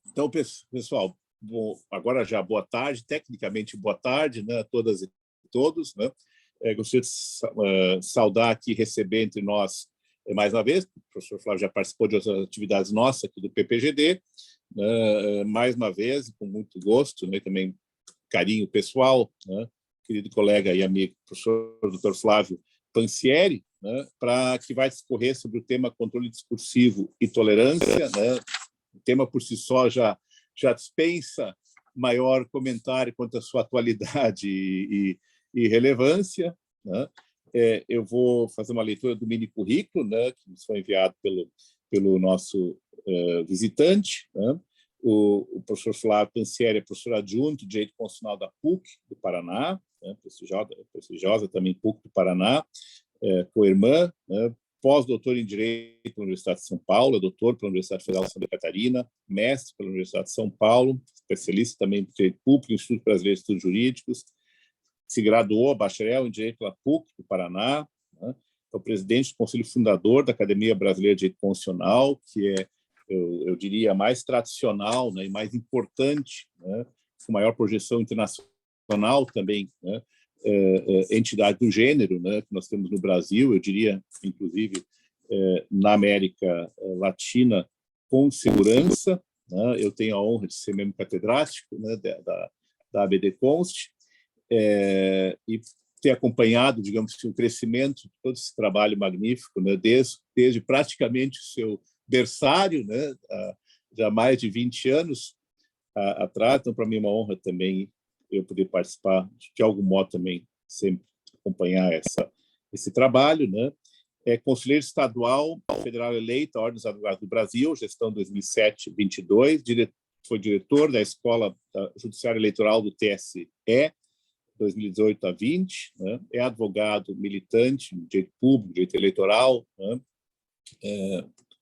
Então, pessoal, agora já boa tarde, tecnicamente boa tarde, né, a todas e todos, né? Gostaria de saudar aqui, receber entre nós mais uma vez, o professor Flávio já participou de outras atividades nossas aqui do PPGD, né, mais uma vez, com muito gosto, né, também carinho pessoal, né, querido colega e amigo, professor Dr. Flávio Pansieri, né, que vai discorrer sobre o tema controle discursivo e tolerância, né? O tema por si só já dispensa maior comentário quanto à sua atualidade e relevância, né? Eu vou fazer uma leitura do mini currículo, né, que nos foi enviado pelo nosso visitante, né? O professor Flávio Pansieri é professor adjunto de Direito Constitucional da PUC do Paraná, né, prestigiosa também PUC do Paraná, co-irmã, né, pós-doutor em Direito pela Universidade de São Paulo, doutor pela Universidade Federal de Santa Catarina, mestre pela Universidade de São Paulo, especialista também em Direito Público, Instituto Brasileiro de Estudos Jurídicos, se graduou bacharel em Direito pela PUC do Paraná, né? É o presidente do Conselho Fundador da Academia Brasileira de Direito Constitucional, que é, eu diria, a mais tradicional, né, e mais importante, né, com maior projeção internacional também, né, entidade do gênero, né, que nós temos no Brasil, eu diria, inclusive, na América Latina, com segurança, né? Eu tenho a honra de ser membro catedrático, né, da ABD Const, e ter acompanhado, digamos assim, o crescimento de todo esse trabalho magnífico, né, desde praticamente o seu berçário, né, já há mais de 20 anos atrás. Então, para mim é uma honra também eu poder participar, de algum modo também sempre acompanhar esse trabalho, né? É conselheiro estadual federal eleito à Ordem dos Advogados do Brasil, gestão 2007-22, foi diretor da Escola Judiciária Eleitoral do TSE, 2018 a 20, né? É advogado militante em direito público, direito eleitoral, né?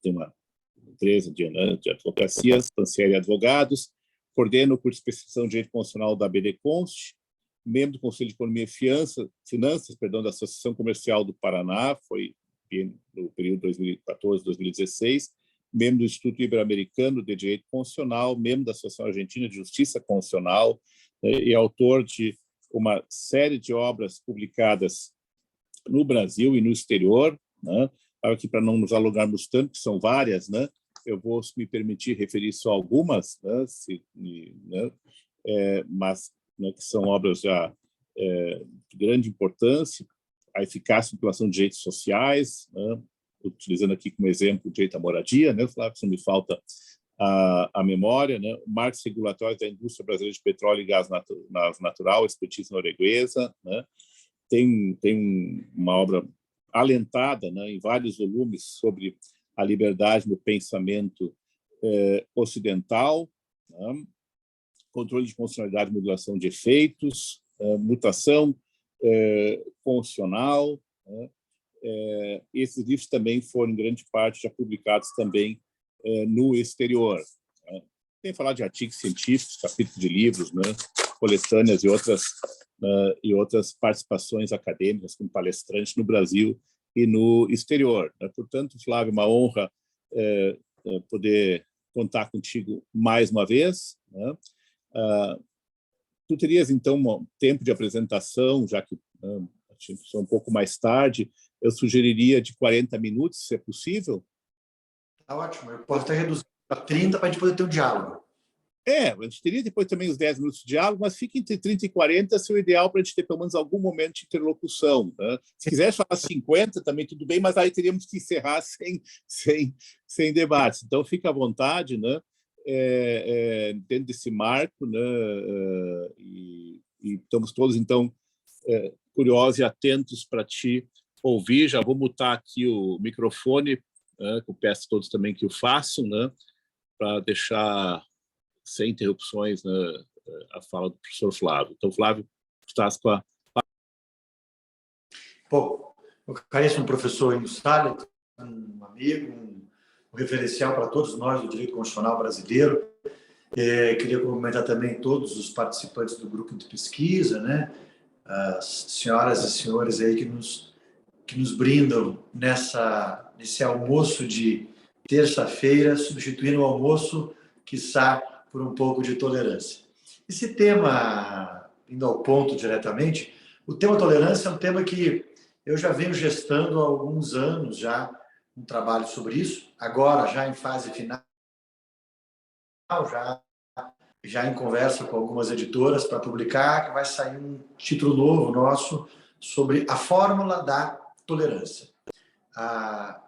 Tem uma empresa de advocacia, Pansieri Advogados, coordena o curso de especialização em Direito Constitucional da BD Const, membro do Conselho de Economia e Finanças, da Associação Comercial do Paraná, foi no período 2014-2016, membro do Instituto Ibero-Americano de Direito Constitucional, membro da Associação Argentina de Justiça Constitucional, e autor de uma série de obras publicadas no Brasil e no exterior, né? Aqui, para não nos alongarmos tanto, que são várias, né? Eu vou me permitir referir só algumas, né? Mas, né, que são obras já de grande importância: A Eficácia e Implantação de Direitos Sociais, né? Utilizando aqui como exemplo o direito à moradia, né, Flávio, se não me falta a memória, né? Marcos Regulatórios da Indústria Brasileira de Petróleo e Gás Natural, expertise norueguesa, né? Tem uma obra alentada, né, em vários volumes sobre a liberdade no pensamento ocidental, né? Controle de constitucionalidade e modulação de efeitos, mutação constitucional, né? Esses livros também foram, em grande parte, já publicados também no exterior, né? Tem falar de artigos científicos, capítulos de livros, né, coletâneas e outras participações acadêmicas como palestrante no Brasil e no exterior, né? Portanto, Flávio, uma honra poder contar contigo mais uma vez, né? Tu terias, então, um tempo de apresentação, já que é um pouco mais tarde, eu sugeriria de 40 minutos, se é possível. Tá ótimo, eu posso até reduzir para 30 para a gente poder ter um diálogo. A gente teria depois também os 10 minutos de diálogo, mas fica entre 30 e 40, se o ideal para a gente ter pelo menos algum momento de interlocução, né? Se quiser falar 50, também tudo bem, mas aí teríamos que encerrar sem debates. Então, fica à vontade, né? Dentro desse marco, né? E estamos todos, então, curiosos e atentos para te ouvir. Já vou mutar aqui o microfone, né, que eu peço a todos também que o façam, né, para deixar sem interrupções, né, a fala do professor Flávio. Então, Flávio, estás com a... Bom, eu caríssimo professor Enio Salles, um amigo, um referencial para todos nós do direito constitucional brasileiro. Queria cumprimentar também todos os participantes do grupo de pesquisa, né, as senhoras e senhores aí que nos brindam nesse almoço de terça-feira, substituindo o almoço, quiçá por um pouco de tolerância. Esse tema, indo ao ponto diretamente, o tema tolerância é um tema que eu já venho gestando há alguns anos já, um trabalho sobre isso, agora já em fase final, já em conversa com algumas editoras para publicar, que vai sair um título novo nosso sobre a fórmula da tolerância. A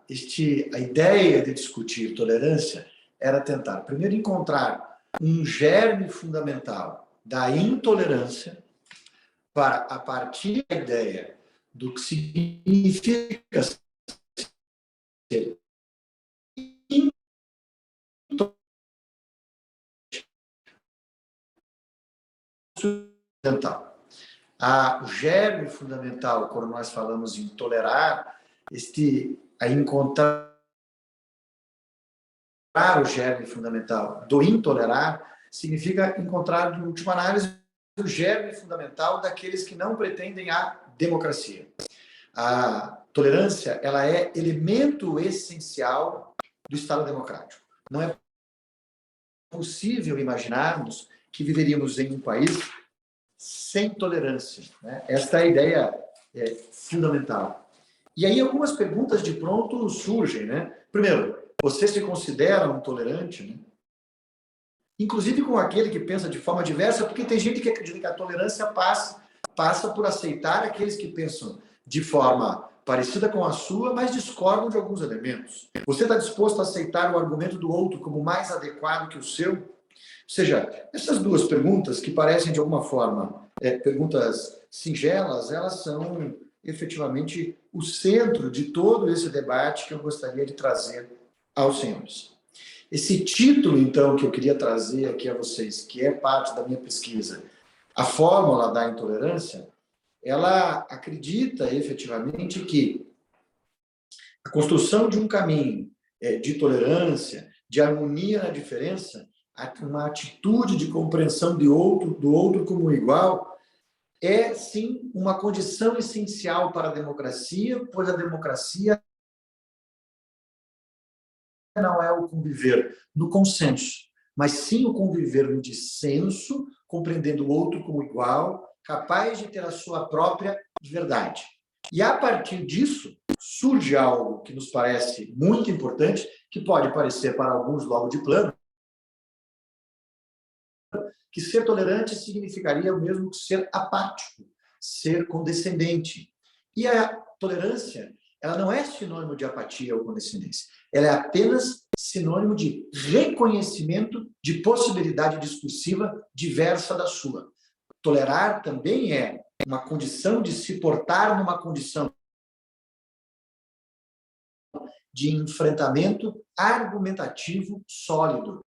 ideia de discutir tolerância era tentar, primeiro, encontrar um germe fundamental da intolerância para, a partir da ideia do que significa ser fundamental. O germe fundamental, quando nós falamos em tolerar, a encontrar o germe fundamental do intolerar, significa encontrar, em última análise, o germe fundamental daqueles que não pretendem a democracia. A tolerância, ela é elemento essencial do Estado democrático. Não é possível imaginarmos que viveríamos em um país sem tolerância, né? Esta é a ideia fundamental. E aí algumas perguntas de pronto surgem, né? Primeiro, você se considera um tolerante, né? Inclusive com aquele que pensa de forma diversa, porque tem gente que acredita que a tolerância passa por aceitar aqueles que pensam de forma parecida com a sua, mas discordam de alguns elementos. Você está disposto a aceitar o argumento do outro como mais adequado que o seu? Ou seja, essas duas perguntas, que parecem de alguma forma perguntas singelas, elas são efetivamente o centro de todo esse debate que eu gostaria de trazer aos senhores. Esse título, então, que eu queria trazer aqui a vocês, que é parte da minha pesquisa, a fórmula da intolerância, ela acredita efetivamente que a construção de um caminho de tolerância, de harmonia na diferença, uma atitude de compreensão do outro como igual, é sim uma condição essencial para a democracia, pois a democracia não é o conviver no consenso, mas sim o conviver no dissenso, compreendendo o outro como igual, capaz de ter a sua própria verdade. E a partir disso, surge algo que nos parece muito importante, que pode parecer para alguns logo de plano, que ser tolerante significaria o mesmo que ser apático, ser condescendente. E a tolerância, ela não é sinônimo de apatia ou condescendência. Ela é apenas sinônimo de reconhecimento de possibilidade discursiva diversa da sua. Tolerar também é uma condição de se portar numa condição de enfrentamento argumentativo sólido,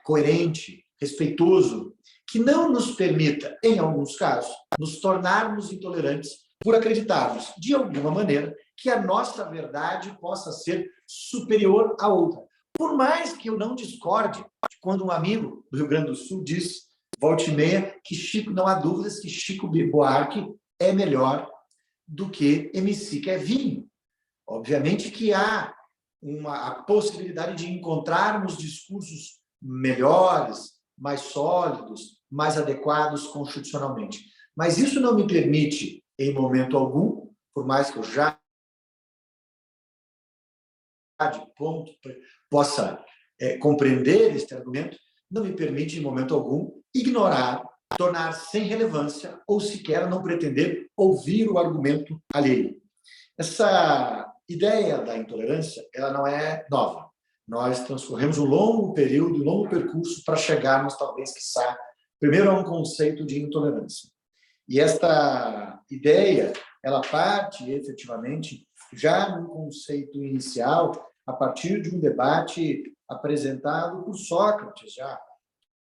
coerente, respeitoso, que não nos permita, em alguns casos, nos tornarmos intolerantes por acreditarmos, de alguma maneira, que a nossa verdade possa ser superior à outra. Por mais que eu não discorde de quando um amigo do Rio Grande do Sul diz, volta e meia, que Chico, não há dúvidas que Chico Buarque é melhor do que MC Kevinho. Obviamente que há a possibilidade de encontrarmos discursos melhores, mais sólidos, mais adequados constitucionalmente. Mas isso não me permite, em momento algum, por mais que eu já de ponto possa compreender este argumento, não me permite, em momento algum, ignorar, tornar sem relevância ou sequer não pretender ouvir o argumento alheio. Essa ideia da intolerância, ela não é nova. Nós transcorremos um longo período, um longo percurso para chegarmos, talvez, quiçá, primeiro a um conceito de intolerância. E esta ideia, ela parte, efetivamente, já no conceito inicial, a partir de um debate apresentado por Sócrates, já,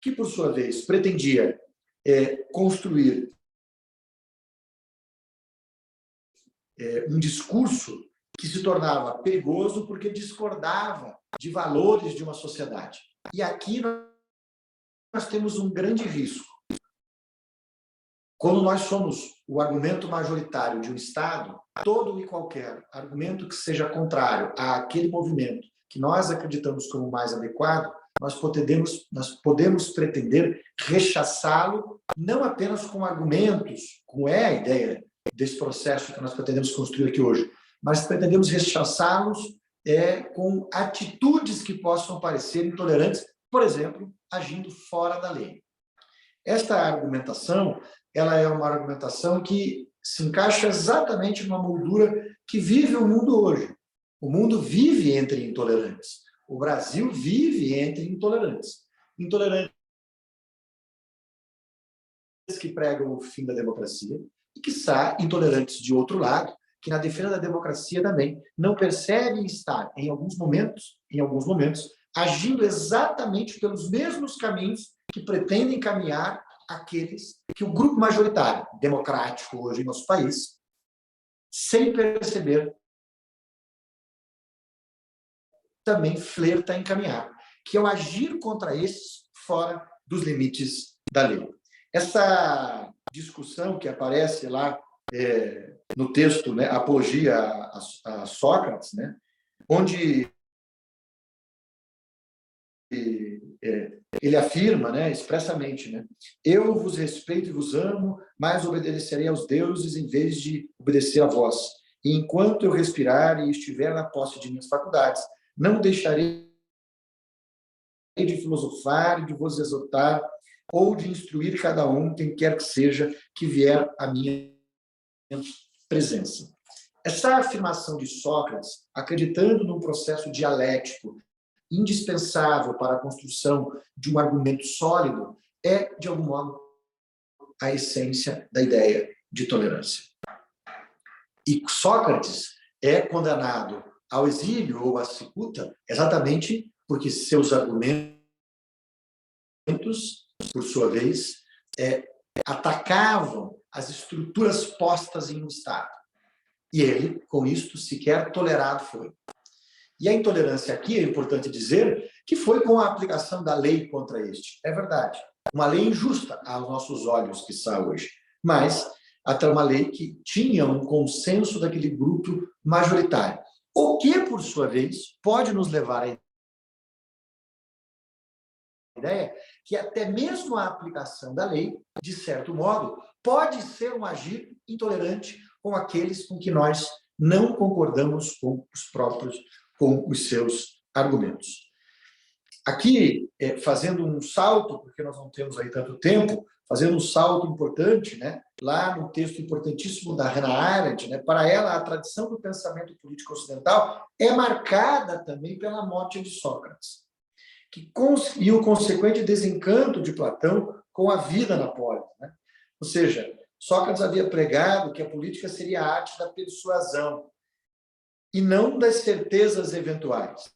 que, por sua vez, pretendia construir um discurso que se tornava perigoso porque discordava de valores de uma sociedade. E aqui nós temos um grande risco. Quando nós somos o argumento majoritário de um Estado, todo e qualquer argumento que seja contrário àquele movimento que nós acreditamos como mais adequado, nós podemos pretender rechaçá-lo não apenas com argumentos, como é a ideia desse processo que nós pretendemos construir aqui hoje, mas pretendemos rechaçá-los com atitudes que possam parecer intolerantes, por exemplo, agindo fora da lei. Esta argumentação, ela é uma argumentação que se encaixa exatamente numa moldura que vive o mundo hoje. O mundo vive entre intolerantes. O Brasil vive entre intolerantes. Intolerantes que pregam o fim da democracia e, quiçá, intolerantes de outro lado, que na defesa da democracia também não percebem estar, em alguns momentos, agindo exatamente pelos mesmos caminhos que pretendem caminhar aqueles que o grupo majoritário democrático hoje em nosso país, sem perceber, também flerta em caminhar, que é o agir contra esses fora dos limites da lei. Essa discussão que aparece lá no texto, né, Apologia a Sócrates, né, onde ele afirma, né, expressamente, né, eu vos respeito e vos amo, mas obedecerei aos deuses em vez de obedecer a vós. E enquanto eu respirar e estiver na posse de minhas faculdades, não deixarei de filosofar e de vos exortar ou de instruir cada um, quem quer que seja, que vier à minha presença. Essa afirmação de Sócrates, acreditando num processo dialético indispensável para a construção de um argumento sólido, é, de algum modo, a essência da ideia de tolerância. E Sócrates é condenado ao exílio ou à cicuta exatamente porque seus argumentos, por sua vez, atacavam as estruturas postas em um Estado. E ele, com isto, sequer tolerado foi. E a intolerância aqui, é importante dizer, que foi com a aplicação da lei contra este. É verdade. Uma lei injusta aos nossos olhos, que está hoje. Mas até uma lei que tinha um consenso daquele grupo majoritário. O que, por sua vez, pode nos levar a ideia que até mesmo a aplicação da lei, de certo modo, pode ser um agir intolerante com aqueles com que nós não concordamos com os seus argumentos. Aqui, fazendo um salto, porque nós não temos aí tanto tempo, fazendo um salto importante, né, lá no texto importantíssimo da Hannah Arendt, né, para ela, a tradição do pensamento político ocidental é marcada também pela morte de Sócrates, e o consequente desencanto de Platão com a vida na polis, né? Ou seja, Sócrates havia pregado que a política seria a arte da persuasão e não das certezas eventuais,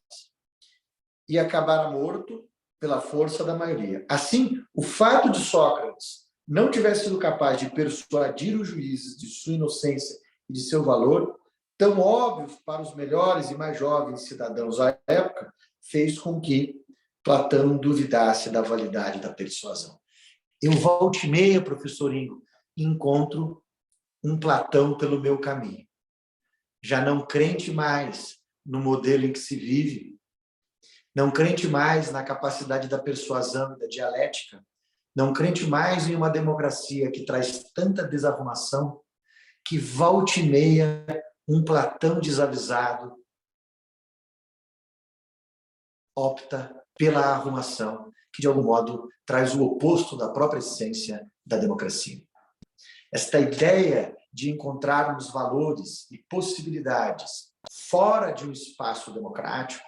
e acabara morto pela força da maioria. Assim, o fato de Sócrates não tiver sido capaz de persuadir os juízes de sua inocência e de seu valor, tão óbvio para os melhores e mais jovens cidadãos à época, fez com que Platão duvidasse da validade da persuasão. Eu volta e meia, professor Ingo, encontro um Platão pelo meu caminho. Já não crente mais no modelo em que se vive, não crente mais na capacidade da persuasão e da dialética, não crente mais em uma democracia que traz tanta desarrumação, que volta e meia um Platão desavisado opta pela arrumação, que de algum modo traz o oposto da própria essência da democracia. Esta ideia de encontrarmos valores e possibilidades fora de um espaço democrático,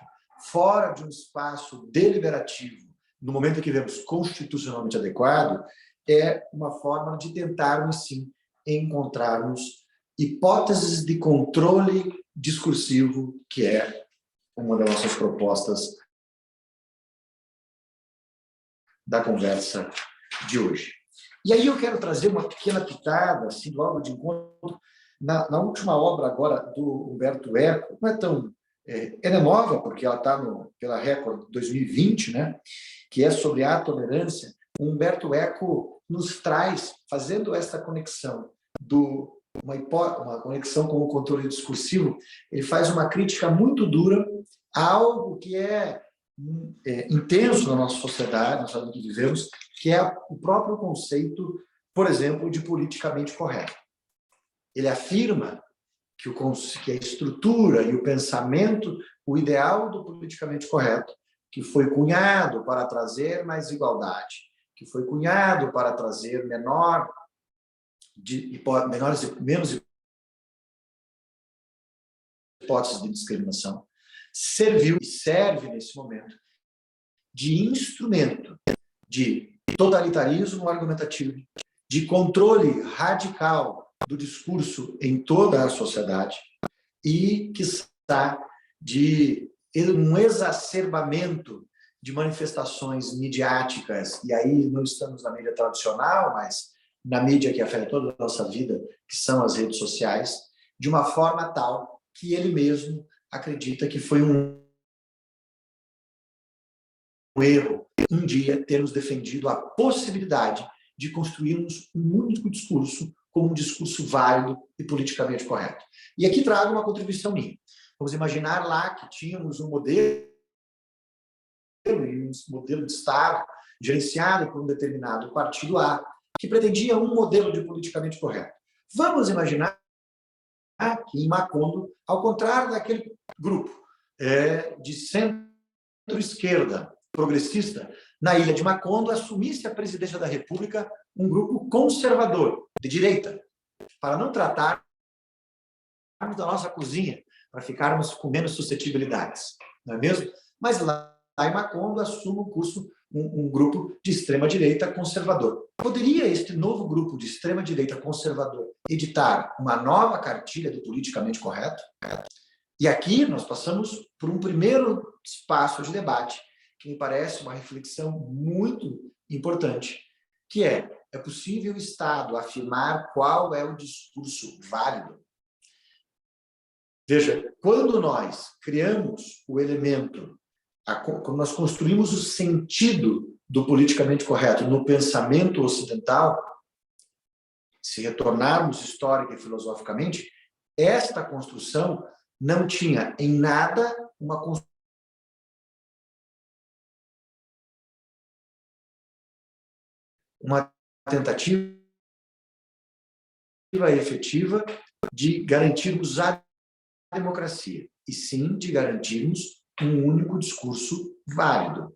fora de um espaço deliberativo, no momento em que vemos constitucionalmente adequado, é uma forma de tentarmos, sim, encontrarmos hipóteses de controle discursivo, que é uma das nossas propostas da conversa de hoje. E aí eu quero trazer uma pequena pitada, assim, logo de encontro, na última obra agora do Humberto Eco, não é tão... ela é nova, porque ela está pela Record 2020, né? Que é sobre a tolerância. O Humberto Eco nos traz, fazendo essa conexão, uma conexão com o controle discursivo, ele faz uma crítica muito dura algo que é intenso na nossa sociedade, na sociedade em que vivemos, que é o próprio conceito, por exemplo, de politicamente correto. Ele afirma que a estrutura e o pensamento, o ideal do politicamente correto, que foi cunhado para trazer mais igualdade, que foi cunhado para trazer menos hipóteses de discriminação, serviu e serve nesse momento de instrumento de totalitarismo argumentativo, de controle radical do discurso em toda a sociedade e, quiçá, de um exacerbamento de manifestações midiáticas, e aí não estamos na mídia tradicional, mas na mídia que afeta toda a nossa vida, que são as redes sociais, de uma forma tal que ele mesmo acredita que foi um erro um dia termos defendido a possibilidade de construirmos um único discurso como um discurso válido e politicamente correto. E aqui trago uma contribuição minha. Vamos imaginar lá que tínhamos um modelo de Estado gerenciado por um determinado partido A, que pretendia um modelo de politicamente correto. Vamos imaginar que em Macondo, ao contrário daquele grupo de centro-esquerda progressista, na ilha de Macondo, assumisse a presidência da República um grupo conservador, de direita, para não tratarmos da nossa cozinha, para ficarmos com menos suscetibilidades, não é mesmo? Mas lá em Macondo assume um curso, um grupo de extrema-direita conservador. Poderia este novo grupo de extrema-direita conservador editar uma nova cartilha do politicamente correto? E aqui nós passamos por um primeiro espaço de debate, que me parece uma reflexão muito importante, que é possível o Estado afirmar qual é o discurso válido? Veja, quando nós criamos o elemento, quando nós construímos o sentido do politicamente correto no pensamento ocidental, se retornarmos histórica e filosoficamente, esta construção não tinha em nada uma tentativa efetiva de garantirmos a democracia, e sim de garantirmos um único discurso válido.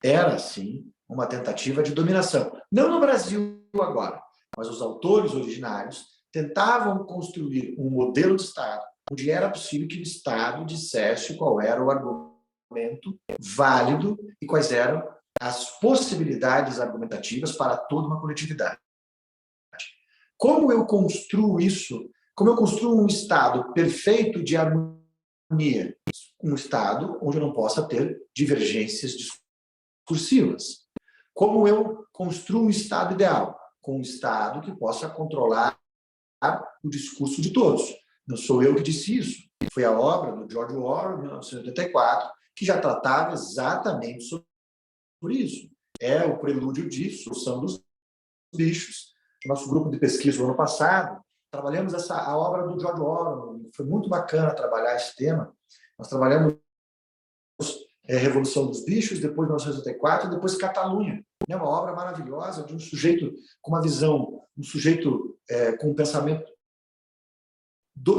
Era, sim, uma tentativa de dominação. Não no Brasil agora, mas os autores originários tentavam construir um modelo de Estado onde era possível que o Estado dissesse qual era o argumento válido e quais eram as possibilidades argumentativas para toda uma coletividade. Como eu construo isso? Como eu construo um Estado perfeito de harmonia? Um Estado onde eu não possa ter divergências discursivas. Como eu construo um Estado ideal? Com um Estado que possa controlar o discurso de todos. Não sou eu que disse isso. Foi a obra do George Orwell, em 1984, que já tratava exatamente sobre isso. É o prelúdio disso, a Solução dos Bichos. Nosso grupo de pesquisa, no ano passado, trabalhamos a obra do George Orwell. Foi muito bacana trabalhar esse tema. Nós trabalhamos Revolução dos Bichos, depois 1984, e depois Catalunha. É uma obra maravilhosa de um sujeito com uma visão, um sujeito com um pensamento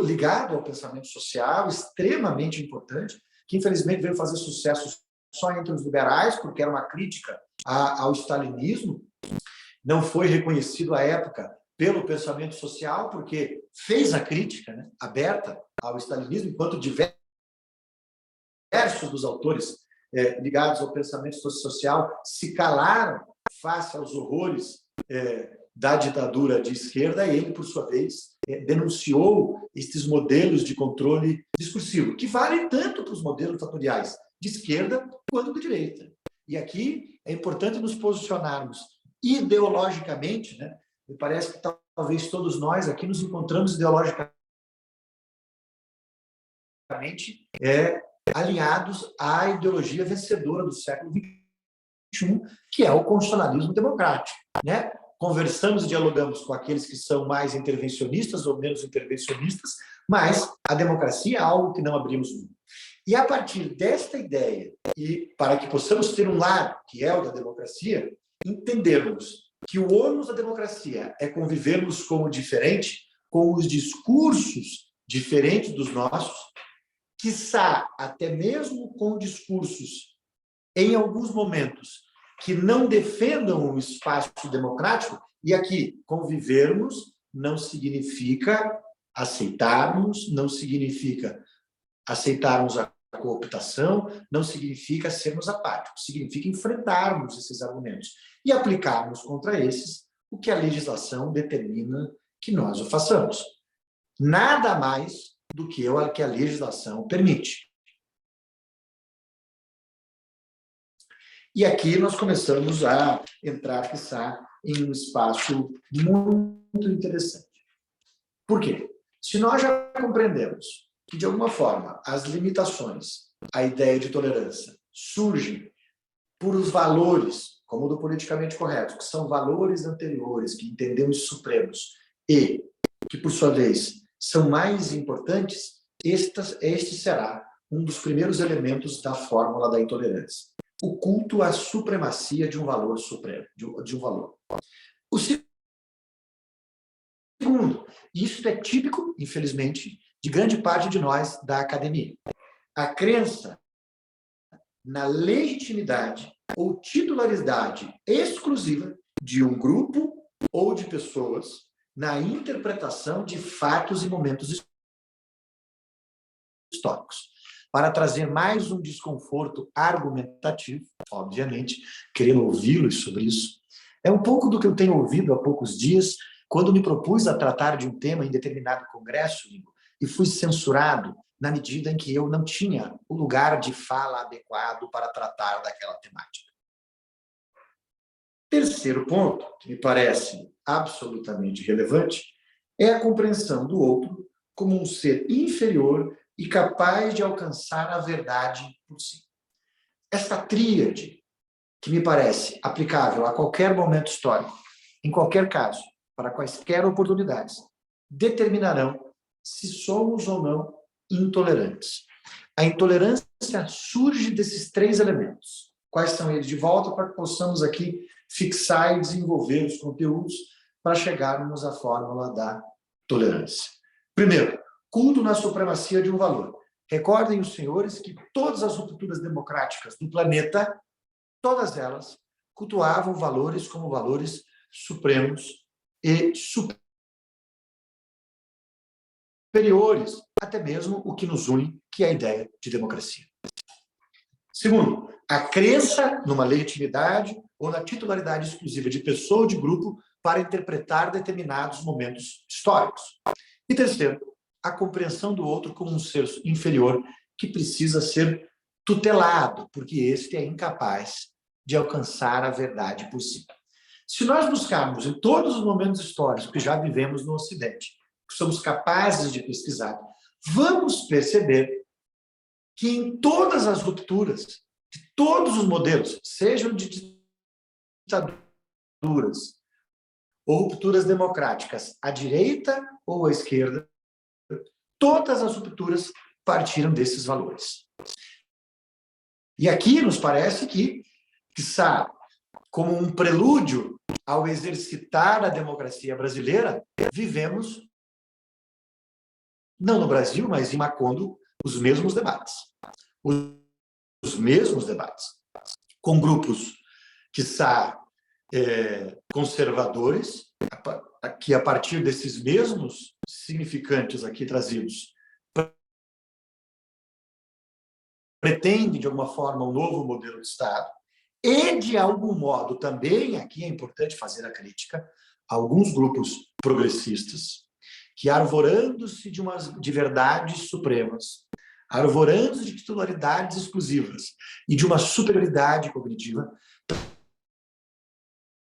ligado ao pensamento social, extremamente importante, que infelizmente veio fazer sucesso só entre os liberais, porque era uma crítica ao stalinismo. Não foi reconhecido à época pelo pensamento social, porque fez a crítica, né, aberta ao stalinismo, enquanto diversos dos autores ligados ao pensamento social se calaram face aos horrores da ditadura de esquerda, e ele, por sua vez, denunciou estes modelos de controle discursivo, que valem tanto para os modelos ditatoriais de esquerda quanto de direita. E aqui é importante nos posicionarmos ideologicamente, né? Me parece que talvez todos nós aqui nos encontramos ideologicamente alinhados à ideologia vencedora do século XXI, que é o constitucionalismo democrático, né? Conversamos e dialogamos com aqueles que são mais intervencionistas ou menos intervencionistas, mas a democracia é algo que não abrimos mão. E a partir desta ideia, e para que possamos ter um lado, que é o da democracia, entendermos que o ônus da democracia é convivermos com o diferente, com os discursos diferentes dos nossos, quiçá até mesmo com discursos, em alguns momentos, que não defendam o espaço democrático, e aqui, convivermos não significa aceitarmos, não significa aceitarmos a cooptação, não significa sermos apáticos, significa enfrentarmos esses argumentos e aplicarmos contra esses o que a legislação determina que nós o façamos. Nada mais do que o que a legislação permite. E aqui nós começamos a entrar, quiçá, em um espaço muito interessante. Por quê? Se nós já compreendemos que, de alguma forma, as limitações à ideia de tolerância surgem por os valores, como o do politicamente correto, que são valores anteriores, que entendemos supremos, e que, por sua vez, são mais importantes, este será um dos primeiros elementos da fórmula da intolerância. O culto à supremacia de um valor supremo, de um valor. O segundo, isso é típico, infelizmente, de grande parte de nós da academia. A crença na legitimidade ou titularidade exclusiva de um grupo ou de pessoas na interpretação de fatos e momentos históricos. Para trazer mais um desconforto argumentativo, obviamente, querendo ouvi-los sobre isso, é um pouco do que eu tenho ouvido há poucos dias, quando me propus a tratar de um tema em determinado congresso, e fui censurado na medida em que eu não tinha o lugar de fala adequado para tratar daquela temática. Terceiro ponto, que me parece absolutamente relevante, é a compreensão do outro como um ser inferior e capaz de alcançar a verdade por si. Esta tríade, que me parece aplicável a qualquer momento histórico, em qualquer caso, para quaisquer oportunidades, determinarão se somos ou não intolerantes. A intolerância surge desses três elementos. Quais são eles? De volta para que possamos aqui fixar e desenvolver os conteúdos para chegarmos à fórmula da tolerância. Primeiro, culto na supremacia de um valor. Recordem os senhores que todas as rupturas democráticas do planeta, todas elas, cultuavam valores como valores supremos e superiores, até mesmo o que nos une, que é a ideia de democracia. Segundo, a crença numa legitimidade ou na titularidade exclusiva de pessoa ou de grupo para interpretar determinados momentos históricos. E terceiro, a compreensão do outro como um ser inferior que precisa ser tutelado, porque este é incapaz de alcançar a verdade por si. Se nós buscarmos em todos os momentos históricos que já vivemos no Ocidente, que somos capazes de pesquisar, vamos perceber que em todas as rupturas, de todos os modelos, sejam de ditaduras ou rupturas democráticas, à direita ou à esquerda, todas as rupturas partiram desses valores. E aqui nos parece que, quiçá, como um prelúdio ao exercitar a democracia brasileira, vivemos, não no Brasil, mas em Macondo, os mesmos debates. Os mesmos debates. Com grupos, quiçá, conservadores, que a partir desses mesmos significantes aqui trazidos, pretendem, de alguma forma, um novo modelo de Estado, e, de algum modo, também, aqui é importante fazer a crítica, alguns grupos progressistas que, arvorando-se de verdades supremas, arvorando-se de titularidades exclusivas e de uma superioridade cognitiva,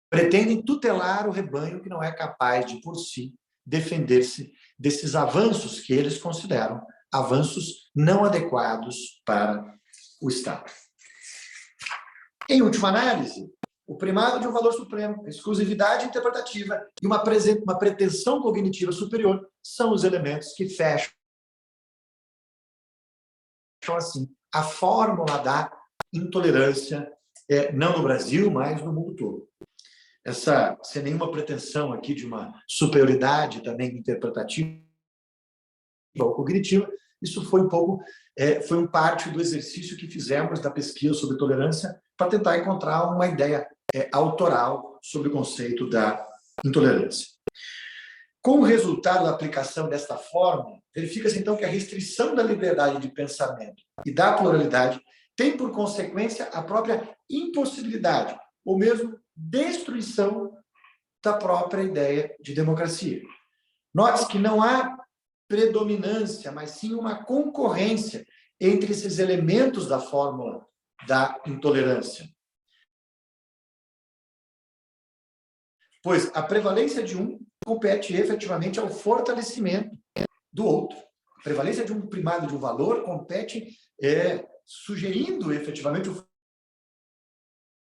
pretendem tutelar o rebanho que não é capaz de, por si, defender-se desses avanços que eles consideram avanços não adequados para o Estado. Em última análise, o primado de um valor supremo, a exclusividade interpretativa e uma pretensão cognitiva superior são os elementos que fecham assim, a fórmula da intolerância, não no Brasil, mas no mundo todo. Essa, sem nenhuma pretensão aqui de uma superioridade também interpretativa ou cognitiva, isso foi foi parte do exercício que fizemos da pesquisa sobre tolerância para tentar encontrar uma ideia autoral sobre o conceito da intolerância. Com o resultado da aplicação desta fórmula, verifica-se então que a restrição da liberdade de pensamento e da pluralidade tem por consequência a própria impossibilidade, ou mesmo destruição da própria ideia de democracia. Note-se que não há predominância, mas sim uma concorrência entre esses elementos da fórmula da intolerância. Pois a prevalência de um compete efetivamente ao fortalecimento do outro. A prevalência de um primado de um valor compete sugerindo efetivamente o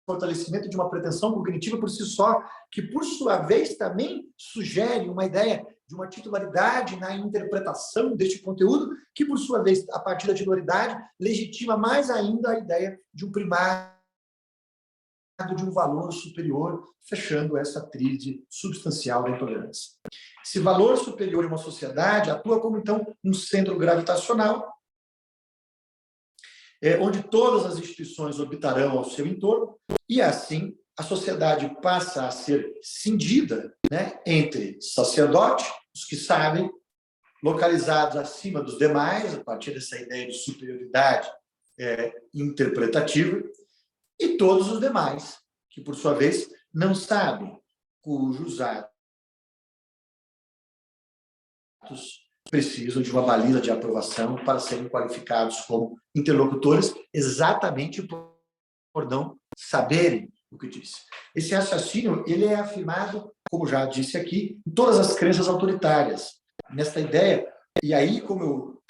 fortalecimento de uma pretensão cognitiva por si só, que por sua vez também sugere uma ideia de uma titularidade na interpretação deste conteúdo, que por sua vez, a partir da titularidade, legitima mais ainda a ideia de um primado de um valor superior, fechando essa tríade substancial da intolerância. Esse valor superior em uma sociedade atua como, então, um centro gravitacional, onde todas as instituições orbitarão ao seu entorno, e assim a sociedade passa a ser cindida, né, entre sacerdotes, os que sabem, localizados acima dos demais, a partir dessa ideia de superioridade interpretativa, e todos os demais, que, por sua vez, não sabem, cujos atos precisam de uma baliza de aprovação para serem qualificados como interlocutores, exatamente por não saberem o que disse. Esse raciocínio ele é afirmado, como já disse aqui, em todas as crenças autoritárias. Nesta ideia, e aí, como eu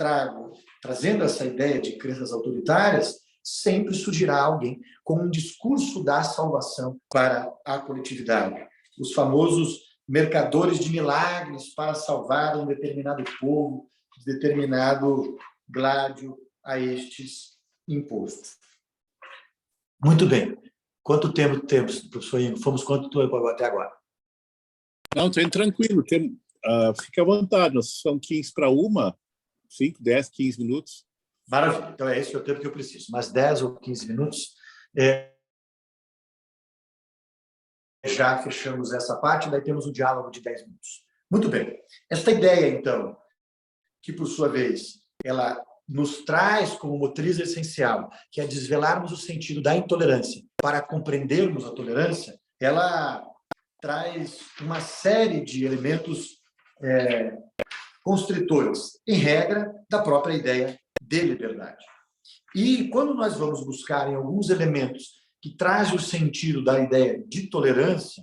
trazendo essa ideia de crenças autoritárias, sempre surgirá alguém com um discurso da salvação para a coletividade. Os famosos mercadores de milagres para salvar um determinado povo, determinado gládio a estes impostos. Muito bem. Quanto tempo temos, professor Ingo? Fomos quanto tempo até agora? Não, tem tranquilo. Fica à vontade. São 15 para 1, 5, 10, 15 minutos. Maravilha. Então, é esse o tempo que eu preciso. Mais 10 ou 15 minutos. Já fechamos essa parte, daí temos um diálogo de 10 minutos. Muito bem. Esta ideia, então, que, por sua vez, ela nos traz como motriz essencial, que é desvelarmos o sentido da intolerância para compreendermos a tolerância, ela traz uma série de elementos constritores, em regra, da própria ideia de liberdade. E quando nós vamos buscar em alguns elementos que trazem o sentido da ideia de tolerância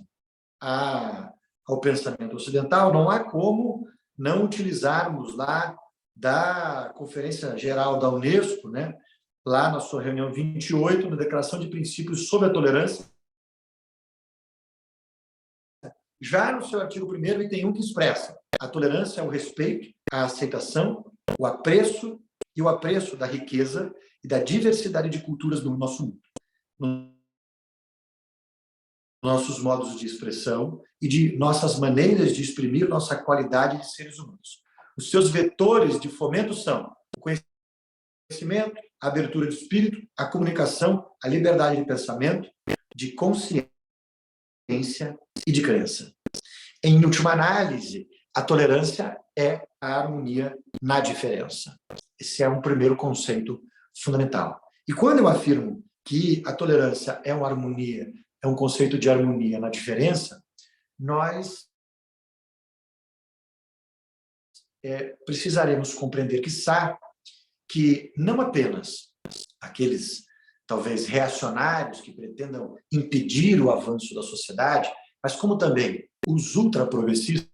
ao pensamento ocidental, não há como não utilizarmos lá da Conferência Geral da Unesco, né, lá na sua reunião 28, na Declaração de Princípios sobre a Tolerância, já no seu artigo 1º, item 1, que expressa: a tolerância é o respeito, a aceitação, o apreço da riqueza e da diversidade de culturas do nosso mundo, nossos modos de expressão e de nossas maneiras de exprimir nossa qualidade de seres humanos. Os seus vetores de fomento são o conhecimento, a abertura de espírito, a comunicação, a liberdade de pensamento, de consciência e de crença. Em última análise, a tolerância é a harmonia na diferença. Esse é um primeiro conceito fundamental. E quando eu afirmo que a tolerância é uma harmonia, é um conceito de harmonia na diferença, nós precisaremos compreender que não apenas aqueles, talvez, reacionários que pretendam impedir o avanço da sociedade, mas como também os ultraprogressistas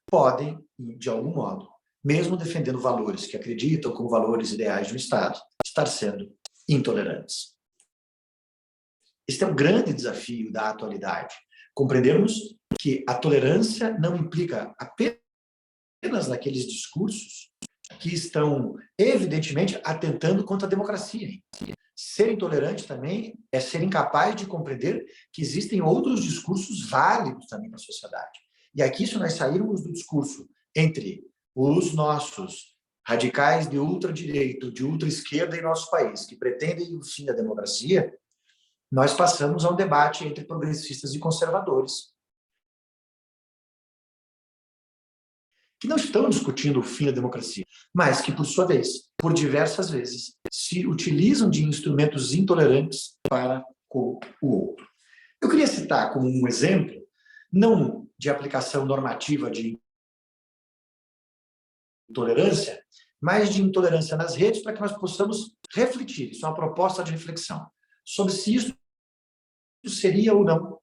podem, de algum modo, mesmo defendendo valores que acreditam como valores ideais do Estado, estar sendo intolerantes. Este é um grande desafio da atualidade. Compreendermos que a tolerância não implica apenas naqueles discursos que estão, evidentemente, atentando contra a democracia. Ser intolerante também é ser incapaz de compreender que existem outros discursos válidos também para a sociedade. E aqui, se nós sairmos do discurso entre os nossos radicais de ultradireita, de ultraesquerda em nosso país, que pretendem o fim da democracia, nós passamos a um debate entre progressistas e conservadores, que não estão discutindo o fim da democracia, mas que, por sua vez, por diversas vezes, se utilizam de instrumentos intolerantes para com o outro. Eu queria citar como um exemplo, não de aplicação normativa de intolerância, mas de intolerância nas redes, para que nós possamos refletir. Isso é uma proposta de reflexão sobre se isso seria ou não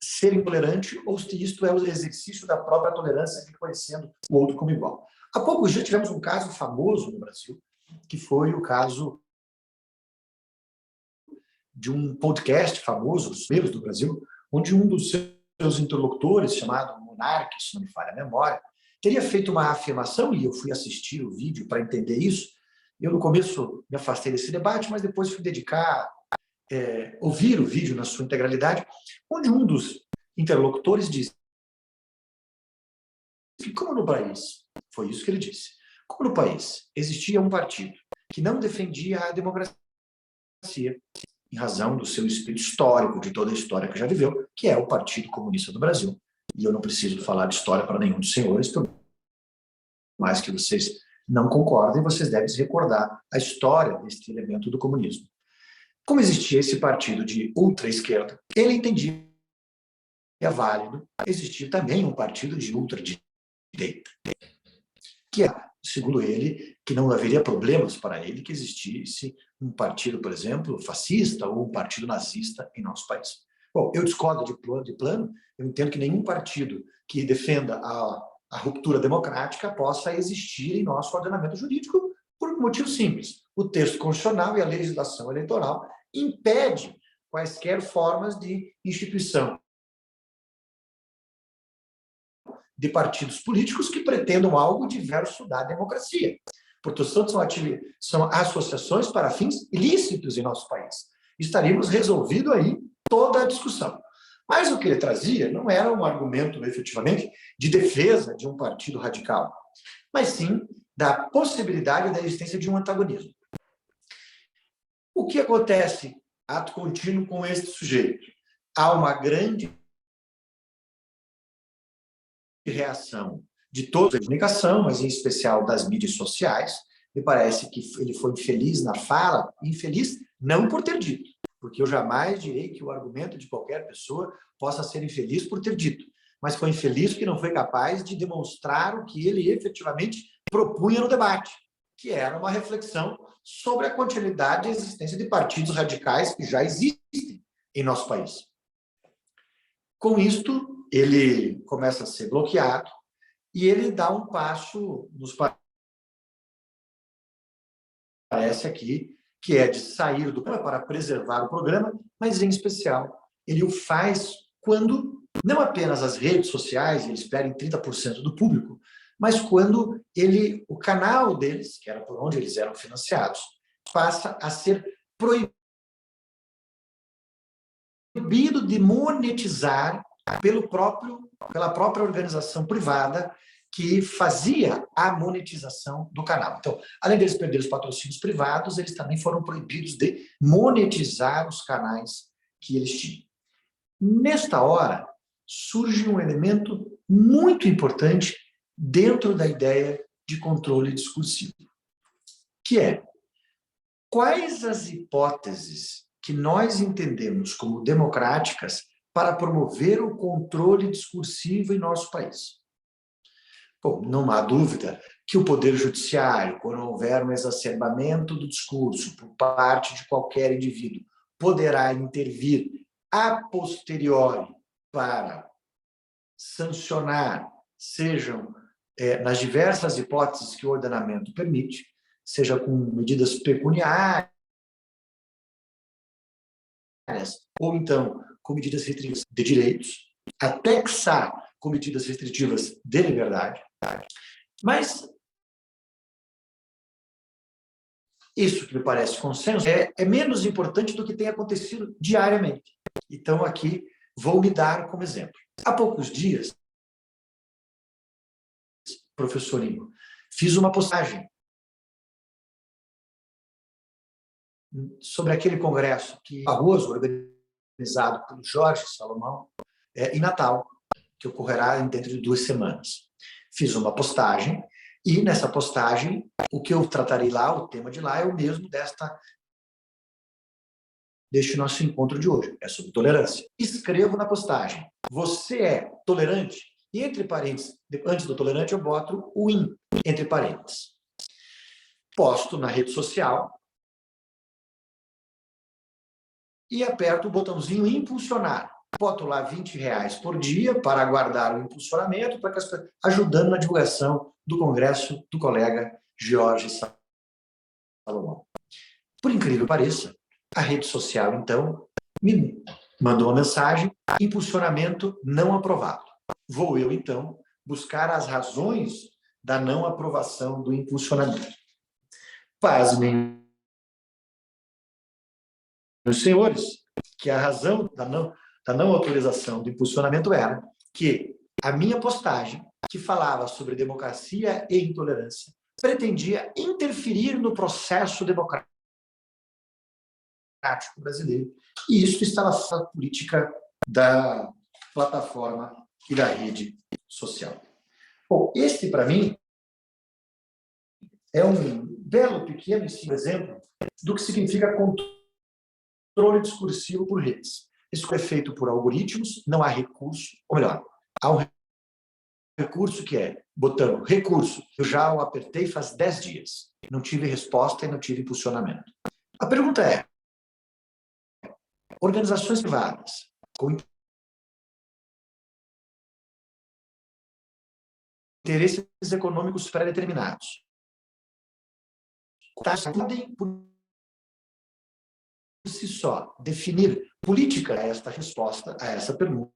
ser intolerante ou se isto é o exercício da própria tolerância, reconhecendo o outro como igual. Há pouco já tivemos um caso famoso no Brasil, que foi o caso de um podcast famoso, os primeiros do Brasil, onde um dos seus interlocutores, chamado Monark, se não me falha a memória, teria feito uma afirmação, e eu fui assistir o vídeo para entender isso. Eu, no começo, me afastei desse debate, mas depois fui dedicar ouvir o vídeo na sua integralidade, onde um dos interlocutores disse que, como no país, foi isso que ele disse, como no país existia um partido que não defendia a democracia, em razão do seu espírito histórico, de toda a história que já viveu, que é o Partido Comunista do Brasil. E eu não preciso falar de história para nenhum dos senhores, por mais que vocês não concordem, vocês devem se recordar a história deste elemento do comunismo. Como existia esse partido de ultra-esquerda, ele entendia que é válido existir também um partido de ultra-direita, que é, segundo ele, que não haveria problemas para ele que existisse um partido, por exemplo, fascista ou um partido nazista em nosso país. Bom, eu discordo de plano, eu entendo que nenhum partido que defenda a ruptura democrática possa existir em nosso ordenamento jurídico por um motivo simples. O texto constitucional e a legislação eleitoral impede quaisquer formas de instituição de partidos políticos que pretendam algo diverso da democracia. Portanto, são associações para fins ilícitos em nosso país. Estaríamos resolvido aí toda a discussão. Mas o que ele trazia não era um argumento, efetivamente, de defesa de um partido radical, mas sim da possibilidade da existência de um antagonismo. O que acontece, ato contínuo, com este sujeito? Há uma grande reação de toda a comunicação, mas em especial das mídias sociais. Me parece que ele foi infeliz na fala, infeliz não por ter dito, porque eu jamais direi que o argumento de qualquer pessoa possa ser infeliz por ter dito, mas foi infeliz porque não foi capaz de demonstrar o que ele efetivamente propunha no debate, que era uma reflexão sobre a continuidade e existência de partidos radicais que já existem em nosso país. Com isto, ele começa a ser bloqueado e ele dá um passo, nos parece aqui, que é de sair do programa para preservar o programa, mas, em especial, ele o faz quando, não apenas as redes sociais, eles perdem 30% do público, mas quando o canal deles, que era por onde eles eram financiados, passa a ser proibido de monetizar pela própria organização privada que fazia a monetização do canal. Então, além deles perderem os patrocínios privados, eles também foram proibidos de monetizar os canais que eles tinham. Nesta hora, surge um elemento muito importante dentro da ideia de controle discursivo, que é quais as hipóteses que nós entendemos como democráticas para promover o controle discursivo em nosso país. Bom, não há dúvida que o Poder Judiciário, quando houver um exacerbamento do discurso por parte de qualquer indivíduo, poderá intervir a posteriori para sancionar, sejam nas diversas hipóteses que o ordenamento permite, seja com medidas pecuniárias, ou então com medidas restritivas de direitos, até que com medidas restritivas de liberdade. Mas Isso que me parece consenso é menos importante do que tem acontecido diariamente. Então, aqui, vou me dar como exemplo. Há poucos dias, professorinho, fiz uma postagem sobre aquele congresso arroz organizado pelo Jorge Salomão em Natal, que ocorrerá dentro de 2 semanas. Fiz uma postagem e, nessa postagem, o que eu tratarei lá, o tema de lá, é o mesmo deste nosso encontro de hoje. É sobre tolerância. Escrevo na postagem: você é tolerante? E entre parênteses, antes do tolerante, eu boto o in, entre parênteses. Posto na rede social e aperto o botãozinho impulsionar. Boto lá R$20 por dia para aguardar o impulsionamento, para que ajudando na divulgação do congresso do colega Jorge Salomão. Por incrível que pareça, a rede social, então, me mandou uma mensagem: impulsionamento não aprovado. Vou eu, então, buscar as razões da não aprovação do impulsionamento. Pasmem, meus senhores, que a razão da não autorização do impulsionamento era que a minha postagem, que falava sobre democracia e intolerância, pretendia interferir no processo democrático brasileiro. E isso estava na política da plataforma e da rede social. Bom, este, para mim, é um belo, pequeno exemplo do que significa controle discursivo por redes. Isso é feito por algoritmos, não há recurso, ou melhor, há um recurso que é botão recurso. Eu já o apertei faz 10 dias. Não tive resposta e não tive impulsionamento. A pergunta é: organizações privadas com interesses econômicos pré-determinados podem, por si só, definir política a esta resposta, a essa pergunta?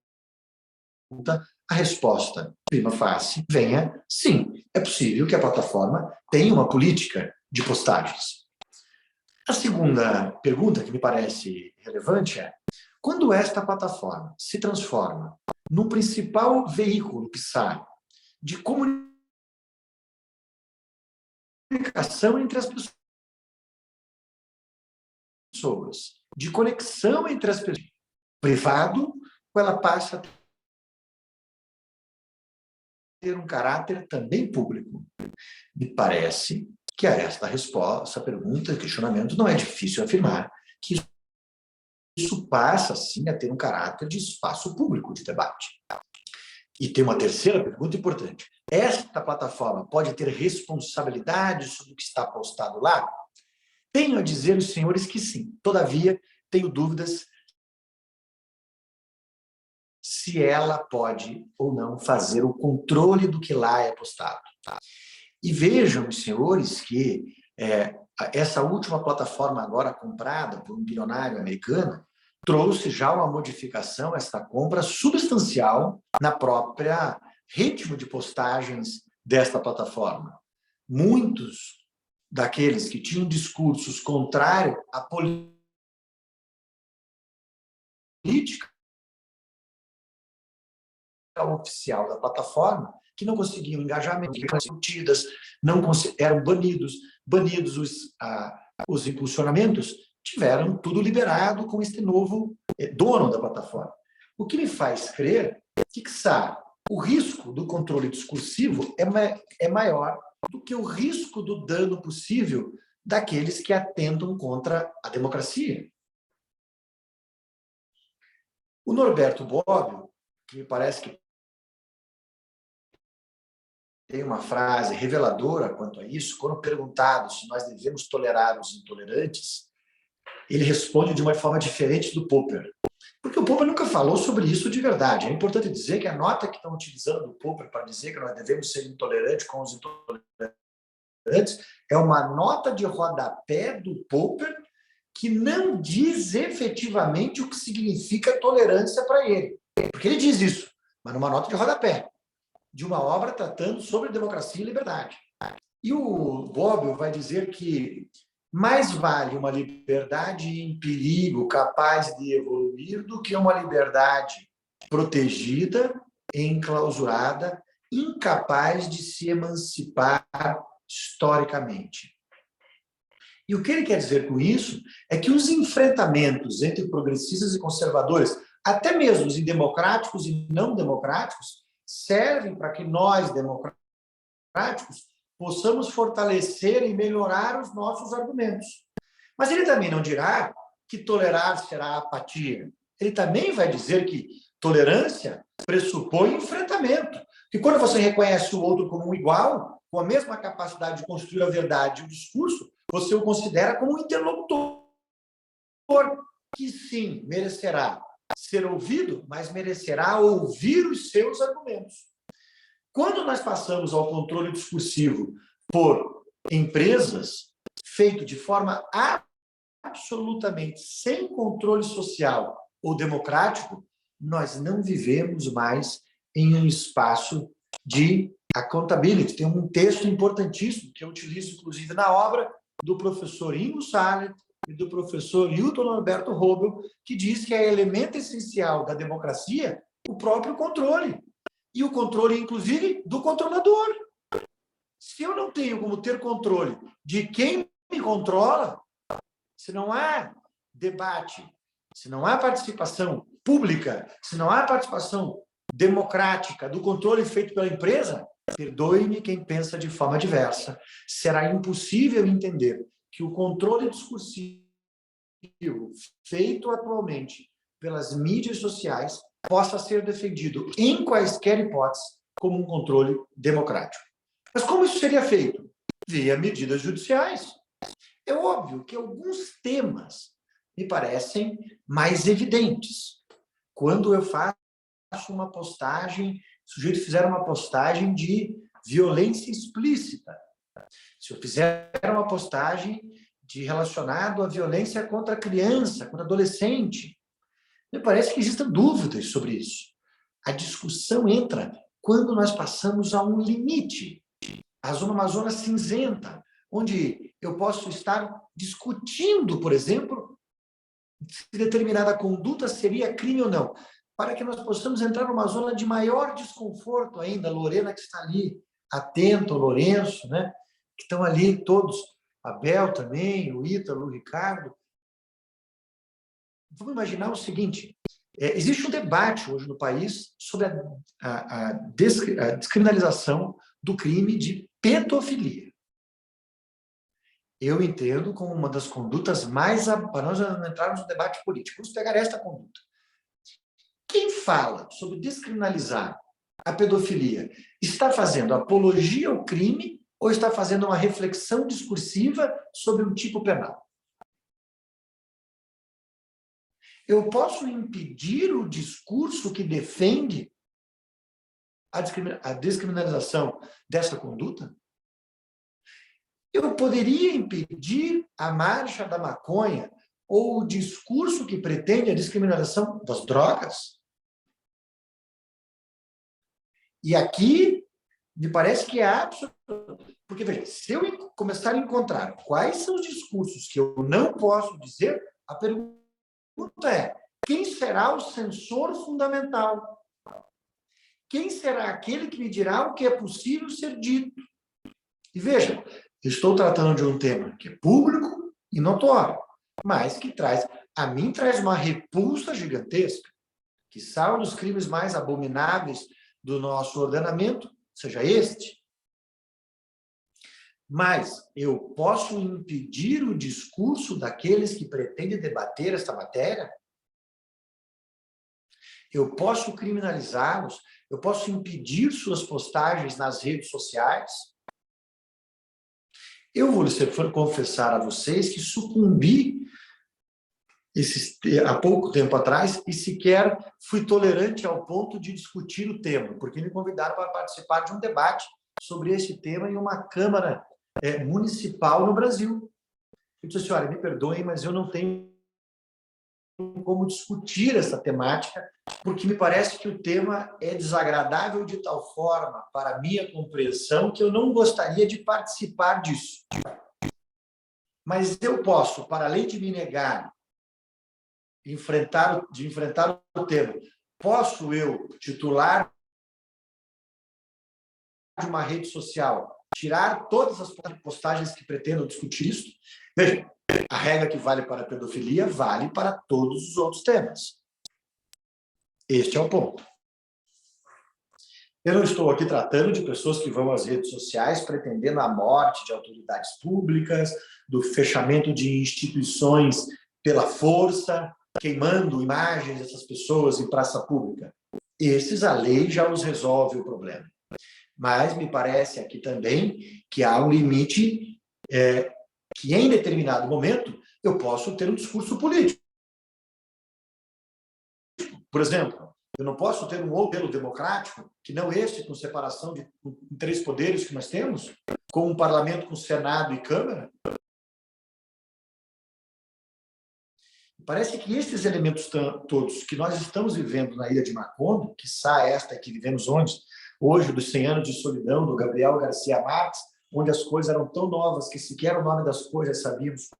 A resposta, prima facie, venha: sim, é possível que a plataforma tenha uma política de postagens. A segunda pergunta, que me parece relevante, é: quando esta plataforma se transforma no principal veículo, quiçá, de comunicação entre as pessoas, de conexão entre as pessoas, privado, ela passa a ter um caráter também público. Me parece que a esta resposta, essa pergunta, questionamento, não é difícil afirmar que isso passa, sim, a ter um caráter de espaço público de debate. E tem uma terceira pergunta importante: esta plataforma pode ter responsabilidade sobre o que está postado lá? Tenho a dizer aos senhores que sim. Todavia, tenho dúvidas se ela pode ou não fazer o controle do que lá é postado. E vejam, os senhores, que essa última plataforma agora comprada por um bilionário americano trouxe já uma modificação, esta compra substancial na própria ritmo de postagens desta plataforma. Muitos daqueles que tinham discursos contrários à política oficial da plataforma, que não conseguiam engajamento, eram banidos os impulsionamentos, tiveram tudo liberado com este novo dono da plataforma. O que me faz crer que, quiçá, o risco do controle discursivo é maior do que o risco do dano possível daqueles que atentam contra a democracia. O Norberto Bobbio, que me parece que tem uma frase reveladora quanto a isso, quando perguntado se nós devemos tolerar os intolerantes, ele responde de uma forma diferente do Popper. Porque o Popper nunca falou sobre isso de verdade. É importante dizer que a nota que estão utilizando do Popper para dizer que nós devemos ser intolerantes com os intolerantes é uma nota de rodapé do Popper que não diz efetivamente o que significa tolerância para ele. Porque ele diz isso, mas numa nota de rodapé de uma obra tratando sobre democracia e liberdade. E o Bobbio vai dizer que Mais vale uma liberdade em perigo, capaz de evoluir, do que uma liberdade protegida, enclausurada, incapaz de se emancipar historicamente. E o que ele quer dizer com isso é que os enfrentamentos entre progressistas e conservadores, até mesmo os democráticos e não democráticos, servem para que nós, democráticos, possamos fortalecer e melhorar os nossos argumentos. Mas ele também não dirá que tolerar será apatia. Ele também vai dizer que tolerância pressupõe enfrentamento. Que quando você reconhece o outro como um igual, com a mesma capacidade de construir a verdade e o discurso, você o considera como um interlocutor, que sim, merecerá ser ouvido, mas merecerá ouvir os seus argumentos. Quando nós passamos ao controle discursivo por empresas, feito de forma absolutamente sem controle social ou democrático, nós não vivemos mais em um espaço de accountability. Tem um texto importantíssimo que eu utilizo, inclusive, na obra do professor Ingo Sallet e do professor Hilton Norberto Hobel, que diz que é elemento essencial da democracia o próprio controle. E o controle, inclusive, do controlador. Se eu não tenho como ter controle de quem me controla, se não há debate, se não há participação pública, se não há participação democrática do controle feito pela empresa, perdoe-me quem pensa de forma diversa, será impossível entender que o controle discursivo feito atualmente pelas mídias sociais possa ser defendido em quaisquer hipóteses como um controle democrático. Mas como isso seria feito? Via medidas judiciais. É óbvio que alguns temas me parecem mais evidentes. Quando eu faço uma postagem, o sujeito fizer uma postagem de violência explícita, se eu fizer uma postagem relacionada à violência contra a criança, contra adolescente, me parece que existem dúvidas sobre isso. A discussão entra quando nós passamos a um limite, uma zona cinzenta, onde eu posso estar discutindo, por exemplo, se determinada conduta seria crime ou não, para que nós possamos entrar numa zona de maior desconforto ainda. Lorena, que está ali, atento, Lourenço, né? Que estão ali todos, a Bel também, o Ítalo, o Ricardo. Vamos imaginar o seguinte, existe um debate hoje no país sobre a descriminalização do crime de pedofilia. Eu entendo como uma das condutas mais... Para nós não entrarmos no debate político, vamos pegar esta conduta. Quem fala sobre descriminalizar a pedofilia está fazendo apologia ao crime ou está fazendo uma reflexão discursiva sobre um tipo penal? Eu posso impedir o discurso que defende a descriminalização dessa conduta? Eu poderia impedir a marcha da maconha ou o discurso que pretende a descriminalização das drogas? E aqui, me parece que é absoluto. Porque, veja, se eu começar a encontrar quais são os discursos que eu não posso dizer, a pergunta é: quem será o censor fundamental? Quem será aquele que me dirá o que é possível ser dito? E veja, estou tratando de um tema que é público e notório, mas que traz uma repulsa gigantesca, que um dos crimes mais abomináveis do nosso ordenamento, seja este. Mas eu posso impedir o discurso daqueles que pretendem debater esta matéria? Eu posso criminalizá-los? Eu posso impedir suas postagens nas redes sociais? Eu vou confessar a vocês que sucumbi há pouco tempo atrás e sequer fui tolerante ao ponto de discutir o tema, porque me convidaram para participar de um debate sobre esse tema em uma Câmara municipal no Brasil. Eu disse assim: olha, me perdoem, mas eu não tenho como discutir essa temática, porque me parece que o tema é desagradável de tal forma para a minha compreensão que eu não gostaria de participar disso. Mas eu posso, para além de me negar de enfrentar o tema, posso eu, titular de uma rede social, tirar todas as postagens que pretendam discutir isso? Veja, a regra que vale para a pedofilia vale para todos os outros temas. Este é o ponto. Eu não estou aqui tratando de pessoas que vão às redes sociais pretendendo a morte de autoridades públicas, do fechamento de instituições pela força, queimando imagens dessas pessoas em praça pública. Esses, a lei já os resolve o problema. Mas me parece aqui também que há um limite que, em determinado momento, eu posso ter um discurso político. Por exemplo, eu não posso ter um modelo democrático que não este, com separação de três poderes que nós temos, com um parlamento com Senado e Câmara. Parece que esses elementos todos que nós estamos vivendo na Ilha de Macondo, quiçá esta que vivemos hoje, dos 100 anos de solidão, do Gabriel Garcia Marques, onde as coisas eram tão novas que sequer o nome das coisas sabíamos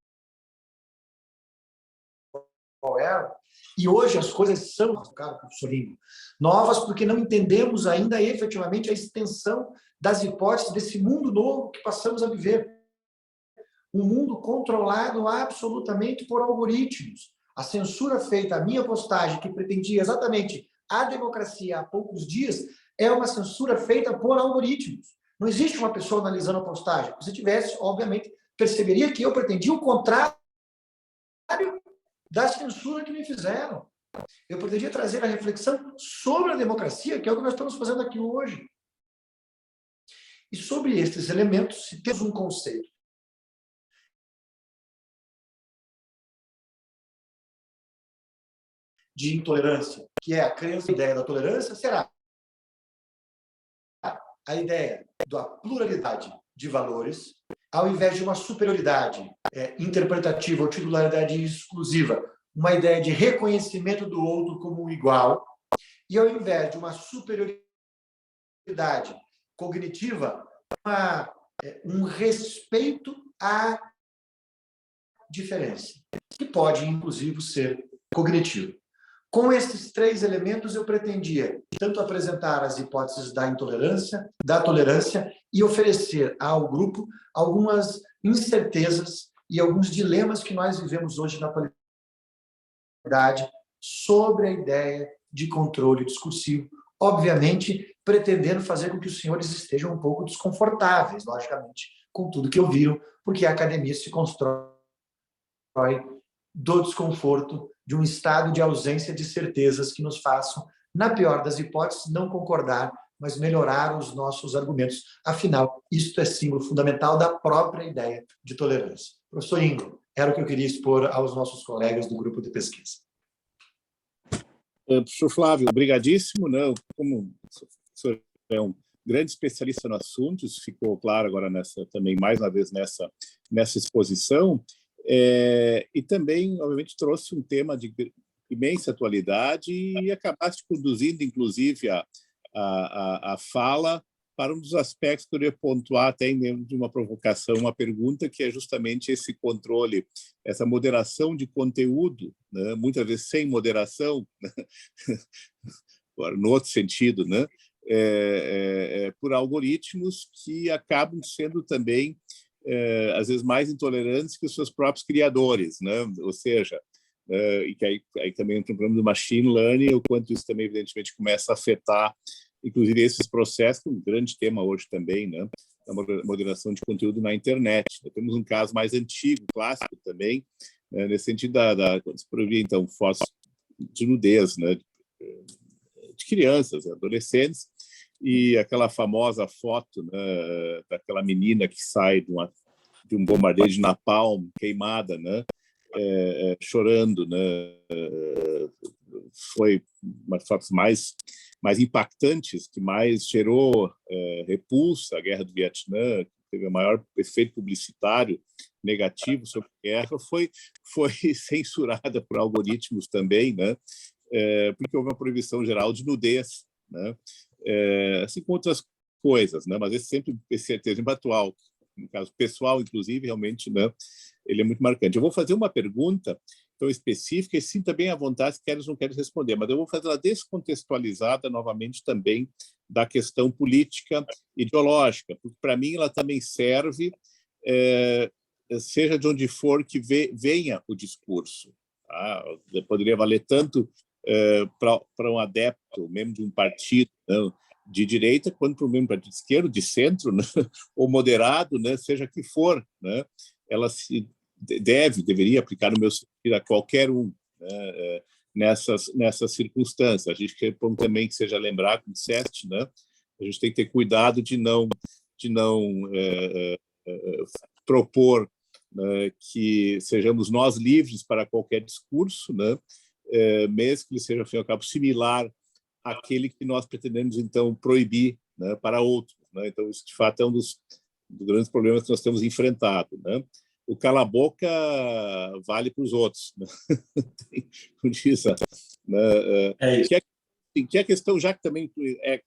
qual era. E hoje as coisas são, cara, professor Ingo, novas porque não entendemos ainda efetivamente a extensão das hipóteses desse mundo novo que passamos a viver. Um mundo controlado absolutamente por algoritmos. A censura feita à minha postagem, que pretendia exatamente a democracia há poucos dias, é uma censura feita por algoritmos. Não existe uma pessoa analisando a postagem. Se tivesse, obviamente, perceberia que eu pretendia o contrário da censura que me fizeram. Eu pretendia trazer a reflexão sobre a democracia, que é o que nós estamos fazendo aqui hoje. E sobre estes elementos, se temos um conceito de intolerância, que é a crença, a ideia da tolerância, será a ideia da pluralidade de valores, ao invés de uma superioridade interpretativa ou titularidade exclusiva, uma ideia de reconhecimento do outro como um igual, e ao invés de uma superioridade cognitiva, um respeito à diferença, que pode, inclusive, ser cognitivo. Com esses três elementos, eu pretendia tanto apresentar as hipóteses da intolerância, da tolerância e oferecer ao grupo algumas incertezas e alguns dilemas que nós vivemos hoje na atualidade sobre a ideia de controle discursivo, obviamente pretendendo fazer com que os senhores estejam um pouco desconfortáveis, logicamente, com tudo que ouviram, porque a academia se constrói do desconforto, de um estado de ausência de certezas que nos façam, na pior das hipóteses, não concordar, mas melhorar os nossos argumentos. Afinal, isto é símbolo fundamental da própria ideia de tolerância. Professor Ingo, era o que eu queria expor aos nossos colegas do grupo de pesquisa. Professor Flávio, obrigadíssimo. Não, como o senhor é um grande especialista no assunto, isso ficou claro agora também mais uma vez nessa exposição. E também, obviamente, trouxe um tema de imensa atualidade e acabaste conduzindo, inclusive, a fala para um dos aspectos que eu queria pontuar até dentro de uma provocação, uma pergunta, que é justamente esse controle, essa moderação de conteúdo, né? Muitas vezes sem moderação, né? No outro sentido, né? Por algoritmos que acabam sendo também às vezes mais intolerantes que os seus próprios criadores, né? Ou seja, e que aí também entra um problema do machine learning, o quanto isso também evidentemente começa a afetar, inclusive esses processos, que é um grande tema hoje também, né? A moderação de conteúdo na internet. Nós temos um caso mais antigo, clássico também, né? Nesse sentido quando se proibia então fotos de nudez, né? De crianças, adolescentes. E aquela famosa foto, né, daquela menina que sai de um bombardeio de napalm queimada, né, chorando, né, foi uma das fotos mais impactantes, que mais gerou repulsa à Guerra do Vietnã, que teve o maior efeito publicitário negativo sobre a guerra, foi censurada por algoritmos também, né, porque houve uma proibição geral de nudez, né, assim como outras coisas, né? Mas esse exemplo atual, no caso pessoal, inclusive, realmente, né, ele é muito marcante. Eu vou fazer uma pergunta tão específica, e sim também à vontade, se queres ou não queres responder, mas eu vou fazer ela descontextualizada novamente também da questão política ideológica, porque para mim ela também serve, seja de onde for que venha o discurso. Tá? Poderia valer tanto para um adepto, membro de um partido, né, de direita, quanto para um membro de partido de esquerda, de centro, né, ou moderado, né, seja que for, né, ela deveria aplicar no meu sentido a qualquer um, né, nessas circunstâncias. A gente quer também que seja lembrado, como disseste, né, a gente tem que ter cuidado de não propor, né, que sejamos nós livres para qualquer discurso, né, mesmo que ele seja, ao fim e ao cabo, similar àquele que nós pretendemos, então, proibir, né, para outros. Né? Então, isso, de fato, é um dos grandes problemas que nós temos enfrentado. Né? O cala-boca vale para os outros. Né? Diz, né? Que é a questão, já que também tu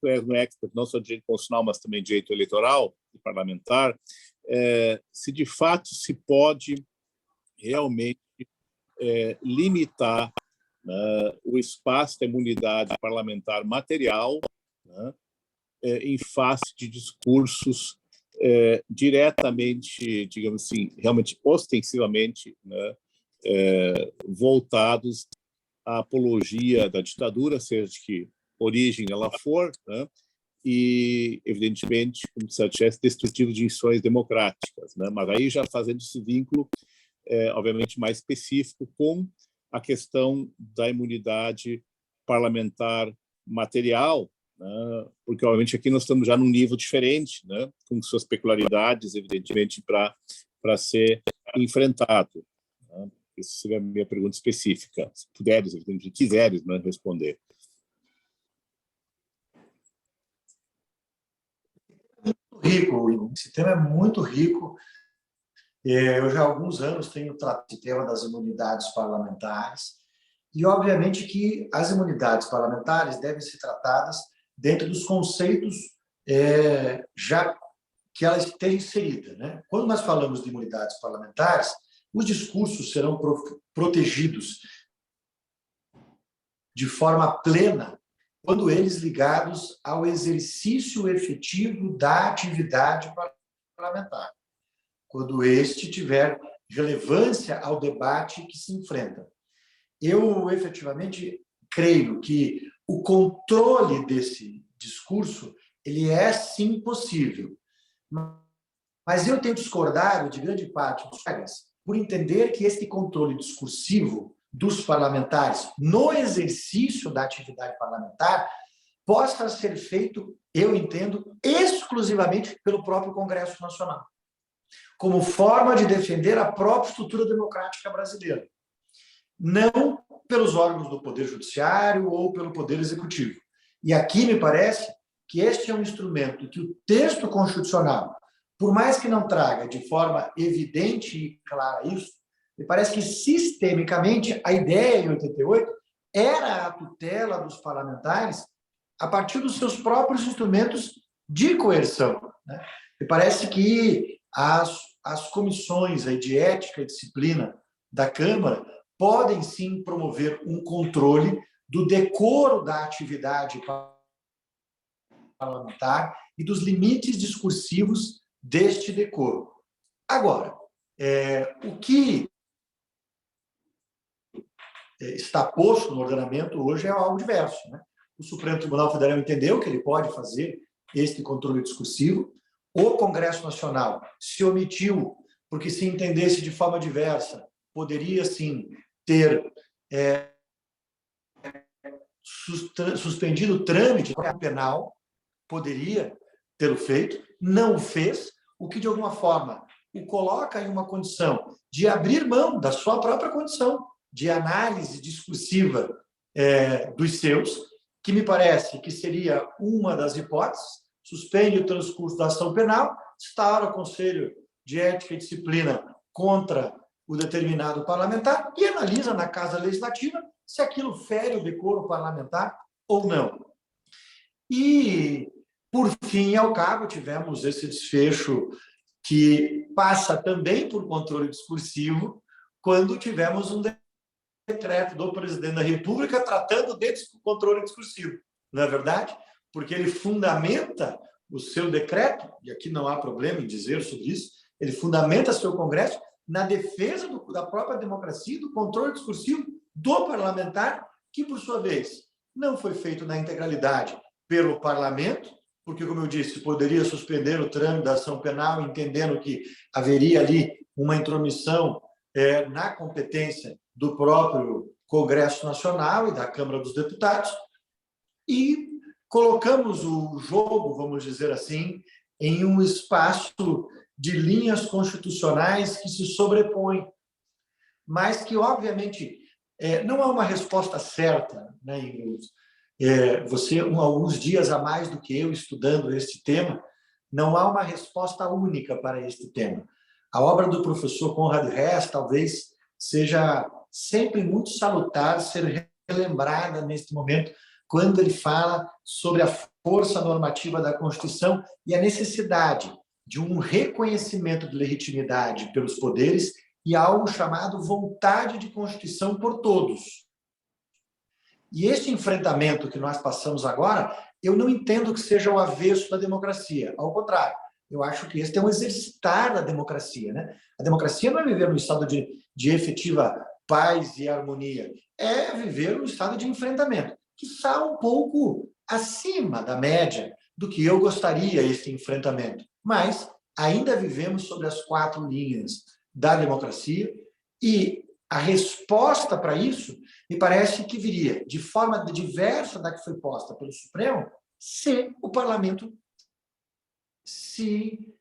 és um expert, não só de direito constitucional, mas também de direito eleitoral e parlamentar, se de fato se pode realmente limitar, né, o espaço da imunidade parlamentar material, né, em face de discursos diretamente, digamos assim, realmente ostensivamente, né, voltados à apologia da ditadura, seja de que origem ela for, né, e, evidentemente, como se tivesse destrutivo de instituições democráticas. Né, mas aí já fazendo esse vínculo, obviamente, mais específico com a questão da imunidade parlamentar material, né, porque, obviamente, aqui nós estamos já num nível diferente, né, com suas peculiaridades, evidentemente, para ser enfrentado. Né. Essa seria a minha pergunta específica. Se puderes, evidentemente, quiseres, né, responder. Rico, esse tema é muito rico. Eu já há alguns anos tenho tratado esse tema das imunidades parlamentares e, obviamente, que as imunidades parlamentares devem ser tratadas dentro dos conceitos já que elas têm inserida. Né? Quando nós falamos de imunidades parlamentares, os discursos serão protegidos de forma plena quando eles ligados ao exercício efetivo da atividade parlamentar, quando este tiver relevância ao debate que se enfrenta. Eu, efetivamente, creio que o controle desse discurso ele é, sim, possível. Mas eu tenho discordado de grande parte dos colegas por entender que esse controle discursivo dos parlamentares no exercício da atividade parlamentar possa ser feito, eu entendo, exclusivamente pelo próprio Congresso Nacional, como forma de defender a própria estrutura democrática brasileira, não pelos órgãos do Poder Judiciário ou pelo Poder Executivo. E aqui me parece que este é um instrumento que o texto constitucional, por mais que não traga de forma evidente e clara isso, me parece que, sistemicamente, a ideia em 88 era a tutela dos parlamentares a partir dos seus próprios instrumentos de coerção. Né? Me parece que as comissões de ética e disciplina da Câmara podem, sim, promover um controle do decoro da atividade parlamentar e dos limites discursivos deste decoro. Agora, o que está posto no ordenamento hoje é algo diverso. Né? O Supremo Tribunal Federal entendeu que ele pode fazer este controle discursivo. O Congresso Nacional se omitiu, porque se entendesse de forma diversa, poderia, sim, ter suspendido o trâmite penal, poderia tê-lo feito, não o fez, o que, de alguma forma, o coloca em uma condição de abrir mão da sua própria condição de análise discursiva dos seus, que me parece que seria uma das hipóteses, suspende o transcurso da ação penal, instaura o Conselho de Ética e Disciplina contra o determinado parlamentar e analisa na Casa Legislativa se aquilo fere o decoro parlamentar ou não. E, por fim e ao cabo, tivemos esse desfecho que passa também por controle discursivo quando tivemos um decreto do presidente da República tratando de controle discursivo. Não é verdade? Porque ele fundamenta o seu decreto, e aqui não há problema em dizer sobre isso, ele fundamenta seu Congresso na defesa da própria democracia e do controle discursivo do parlamentar, que, por sua vez, não foi feito na integralidade pelo parlamento, porque, como eu disse, poderia suspender o trâmite da ação penal, entendendo que haveria ali uma intromissão na competência do próprio Congresso Nacional e da Câmara dos Deputados, e colocamos o jogo, vamos dizer assim, em um espaço de linhas constitucionais que se sobrepõem, mas que, obviamente, não há uma resposta certa, né, Ingrid? Você, alguns dias a mais do que eu estudando este tema, não há uma resposta única para este tema. A obra do professor Conrad Hess talvez seja sempre muito salutar ser relembrada neste momento, quando ele fala sobre a força normativa da Constituição e a necessidade de um reconhecimento de legitimidade pelos poderes e algo chamado vontade de Constituição por todos. E este enfrentamento que nós passamos agora, eu não entendo que seja o avesso da democracia. Ao contrário, eu acho que este é um exercitar da democracia, né? A democracia não é viver num estado de efetiva paz e harmonia, é viver num estado de enfrentamento, que está um pouco acima da média do que eu gostaria este enfrentamento. Mas ainda vivemos sobre as 4 linhas da democracia e a resposta para isso me parece que viria de forma diversa da que foi posta pelo Supremo, se o parlamento se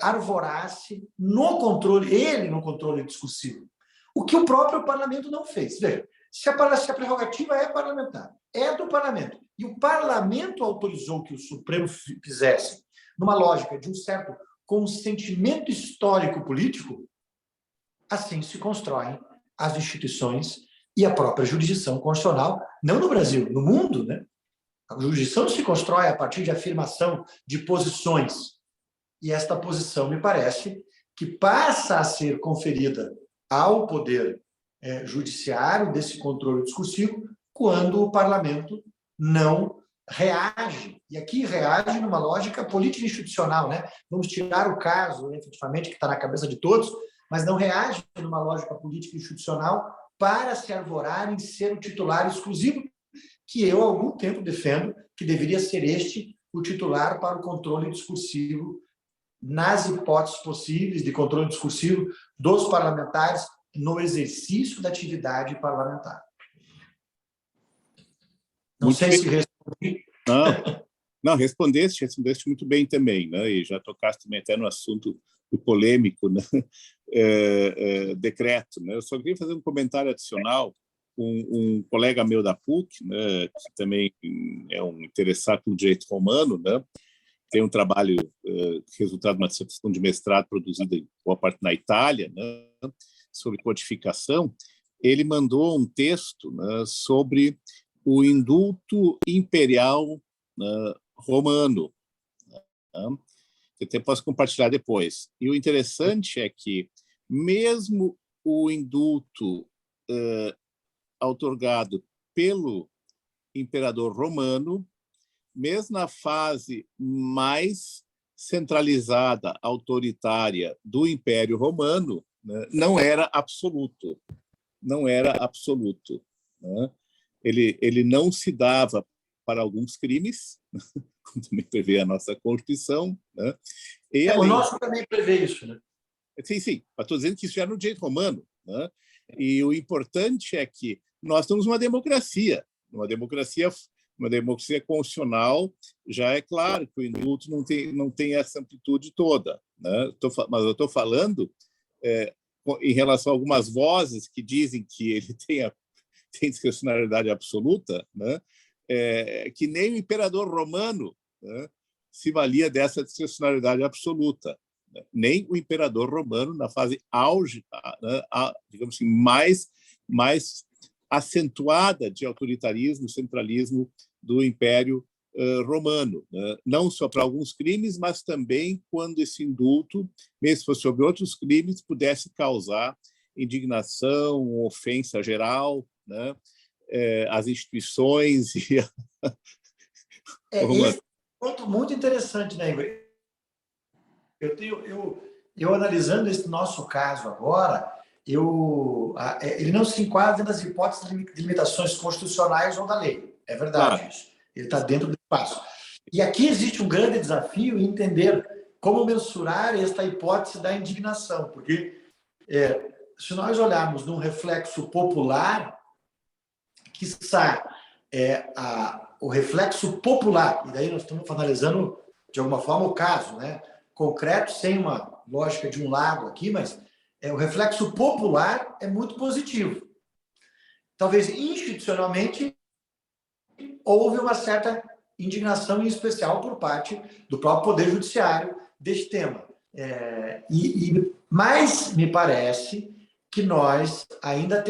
arvorasse no controle discursivo. O que o próprio parlamento não fez. Veja, se a prerrogativa é parlamentar, é do parlamento, e o parlamento autorizou que o Supremo fizesse, numa lógica de um certo consentimento histórico-político, assim se constroem as instituições e a própria jurisdição constitucional, não no Brasil, no mundo, né? A jurisdição se constrói a partir de afirmação de posições. E esta posição, me parece, que passa a ser conferida ao poder judiciário desse controle discursivo quando o parlamento não reage. E aqui reage numa lógica política institucional, né? Vamos tirar o caso, efetivamente, que está na cabeça de todos, mas não reage numa lógica política institucional para se arvorar em ser o titular exclusivo, que eu há algum tempo defendo que deveria ser este o titular para o controle discursivo, nas hipóteses possíveis de controle discursivo dos parlamentares no exercício da atividade parlamentar. Não sei se respondi. Não, respondeste muito bem também, né? E já tocaste também até no assunto do polêmico, né? Decreto, né? Eu só queria fazer um comentário adicional. Um colega meu da PUC, né, que também é um interessado pelo direito romano, né, tem um trabalho resultado de uma dissertação de mestrado produzida em boa parte na Itália, né, sobre codificação. Ele mandou um texto, né, sobre o indulto imperial romano. Né, eu até posso compartilhar depois. E o interessante é que, mesmo o indulto outorgado pelo imperador romano, mesmo na fase mais centralizada, autoritária do Império Romano, né, não era absoluto. Não era absoluto. Né? Ele não se dava para alguns crimes, como também prevê a nossa Constituição. Né? E, o nosso também prevê isso, né? Sim, mas estou dizendo que isso já é no direito romano. Né? E o importante é que nós temos uma democracia constitucional. Já é claro que o indulto não tem essa amplitude toda, né? Mas eu estou falando em relação a algumas vozes que dizem que ele tem discricionariedade absoluta, né? Que nem o imperador romano, né, se valia dessa discricionariedade absoluta. Nem o imperador romano, na fase auge, né, digamos assim, mais acentuada de autoritarismo, centralismo do Império romano, né? Não só para alguns crimes, mas também quando esse indulto, mesmo se fosse sobre outros crimes, pudesse causar indignação, ofensa geral, né? As instituições e Esse é um ponto muito interessante, né, Igor? Eu analisando esse nosso caso agora, ele não se enquadra nas hipóteses de limitações constitucionais ou da lei. É verdade claro, isso. Ele está dentro do espaço. E aqui existe um grande desafio em entender como mensurar esta hipótese da indignação, porque se nós olharmos num reflexo popular, quiçá o reflexo popular, e daí nós estamos analisando de alguma forma o caso, né? Concreto, sem uma lógica de um lado aqui, mas o reflexo popular é muito positivo. Talvez institucionalmente houve uma certa indignação, em especial por parte do próprio Poder Judiciário deste tema. Mas me parece que nós ainda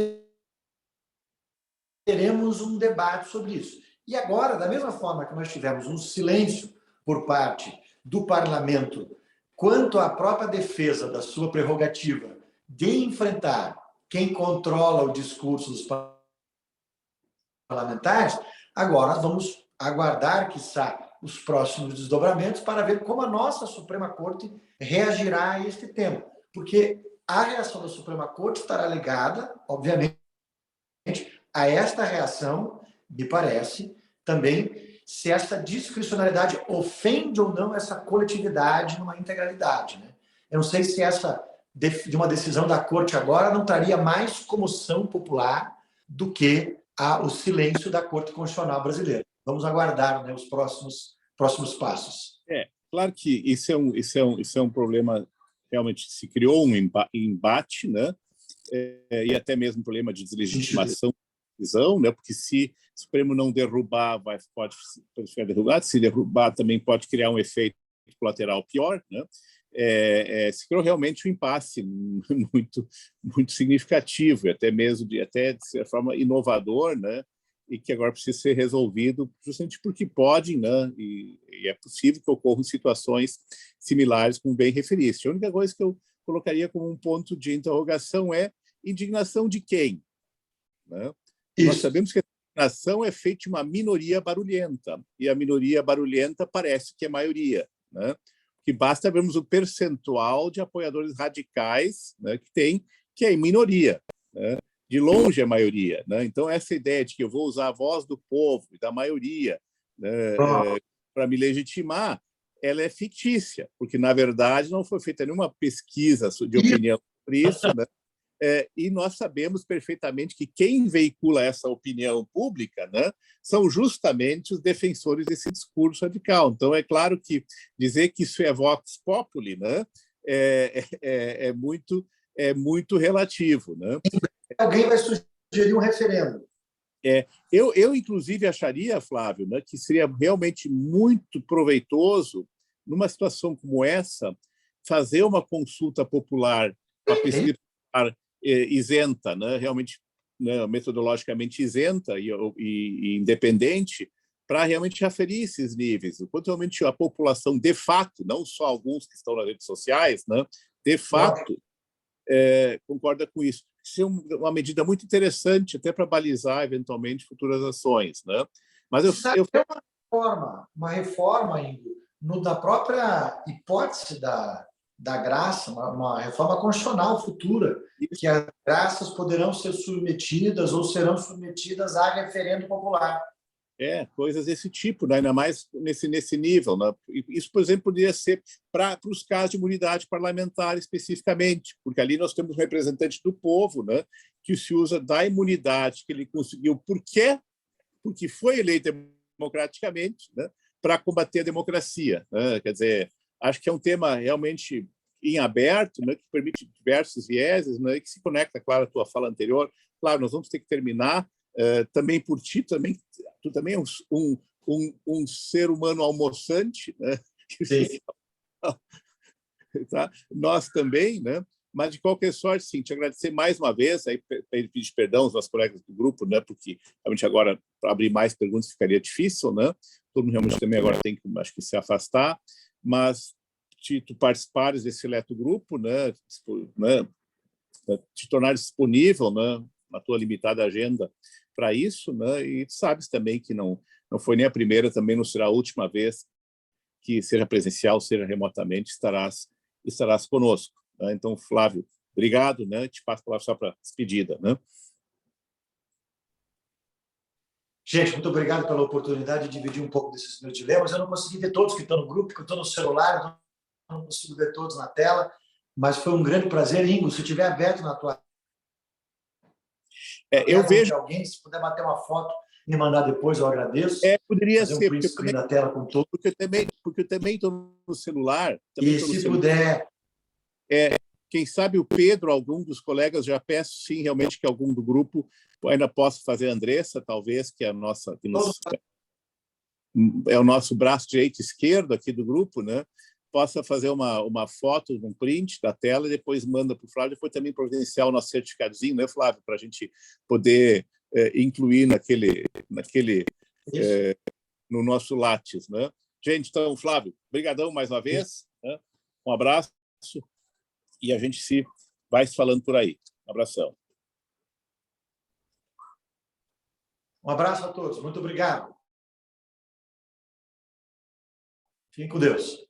teremos um debate sobre isso. E agora, da mesma forma que nós tivemos um silêncio por parte do parlamento quanto à própria defesa da sua prerrogativa de enfrentar quem controla o discurso dos parlamentares, agora nós vamos aguardar, quiçá, os próximos desdobramentos para ver como a nossa Suprema Corte reagirá a este tema. Porque a reação da Suprema Corte estará ligada, obviamente, a esta reação, me parece, também se essa discricionalidade ofende ou não essa coletividade numa integralidade. Né? Eu não sei se essa de uma decisão da Corte agora não traria mais comoção popular do que o silêncio da Corte Constitucional brasileira. Vamos aguardar, né, os próximos passos. Claro que isso é um problema, realmente se criou um embate, né? E até mesmo um problema de deslegitimação, né? Porque se o Supremo não derrubar, pode ficar derrubado, se derrubar também pode criar um efeito colateral pior, né? Se criou realmente um impasse muito significativo, até mesmo de certa forma inovador, né? E que agora precisa ser resolvido justamente porque pode, né? E é possível que ocorram situações similares, como bem referiste. A única coisa que eu colocaria como um ponto de interrogação é indignação de quem? Né? Nós sabemos que a indignação é feita de uma minoria barulhenta, e a minoria barulhenta parece que é maioria, né? Que basta vermos o percentual de apoiadores radicais, né, que é em minoria, né? De longe é a maioria, né? Então essa ideia de que eu vou usar a voz do povo e da maioria, né, para me legitimar, ela é fictícia, porque na verdade não foi feita nenhuma pesquisa de opinião sobre isso, né? E nós sabemos perfeitamente que quem veicula essa opinião pública, né, são justamente os defensores desse discurso radical. Então, é claro que dizer que isso é vox populi, né, é muito relativo. Né? Alguém vai sugerir um referendo. Eu, inclusive, acharia, Flávio, né, que seria realmente muito proveitoso, numa situação como essa, fazer uma consulta popular, uma pesquisa popular isenta, né, realmente, né, metodologicamente isenta e independente, para realmente aferir esses níveis. Enquanto realmente a população, de fato, não só alguns que estão nas redes sociais, né, de fato, concorda com isso. Isso é uma medida muito interessante, até para balizar, eventualmente, futuras ações. Né? Mas uma reforma da própria hipótese da graça, uma reforma constitucional futura, que as graças poderão ser submetidas ou serão submetidas a referendo popular. Coisas desse tipo, né? Ainda mais nesse nível. Né? Isso, por exemplo, poderia ser para os casos de imunidade parlamentar especificamente, porque ali nós temos um representante do povo, né, que se usa da imunidade que ele conseguiu. Por quê? Porque foi eleito democraticamente, né, para combater a democracia. Né? Quer dizer, acho que é um tema realmente em aberto, né, que permite diversos vieses, né, que se conecta, claro, à tua fala anterior. Claro, nós vamos ter que terminar. Também por ti, tu também é um ser humano almoçante, né? Sim. Tá? Nós também, né? Mas, de qualquer sorte, sim, te agradecer mais uma vez, aí pedir perdão aos nossos colegas do grupo, né, porque realmente agora, para abrir mais perguntas, ficaria difícil, né? Todo mundo realmente também agora tem que, acho que, se afastar, mas tu participares desse seleto grupo, né, te tornar disponível, né, na tua limitada agenda para isso, né, e sabes também que não foi nem a primeira, também não será a última vez que, seja presencial, seja remotamente, estarás conosco. Né? Então, Flávio, obrigado, né? Te passo a palavra só para despedida. Né? Gente, muito obrigado pela oportunidade de dividir um pouco desses meus dilemas. Eu não consegui ver todos que estão no grupo, porque eu estou no celular, então não consigo ver todos na tela, mas foi um grande prazer. Ingo, se estiver aberto na tua eu vejo alguém, se puder bater uma foto e me mandar depois, eu agradeço. Poderia fazer um ser, print screen da tela com todo. Porque eu também estou no celular. E se puder... Quem sabe o Pedro, algum dos colegas, já peço sim, realmente, que algum do grupo ainda possa fazer, a Andressa, talvez, que é a nossa... é o nosso braço direito e esquerdo aqui do grupo, né? Possa fazer uma foto, um print da tela e depois manda para o Flávio, depois também providenciar o nosso certificadozinho, né, Flávio, para a gente poder incluir no nosso Lattes, né? Gente, então, Flávio, brigadão mais uma vez, né? Um abraço e a gente vai se falando por aí. Um abração. Um abraço a todos. Muito obrigado. Fiquem com Deus.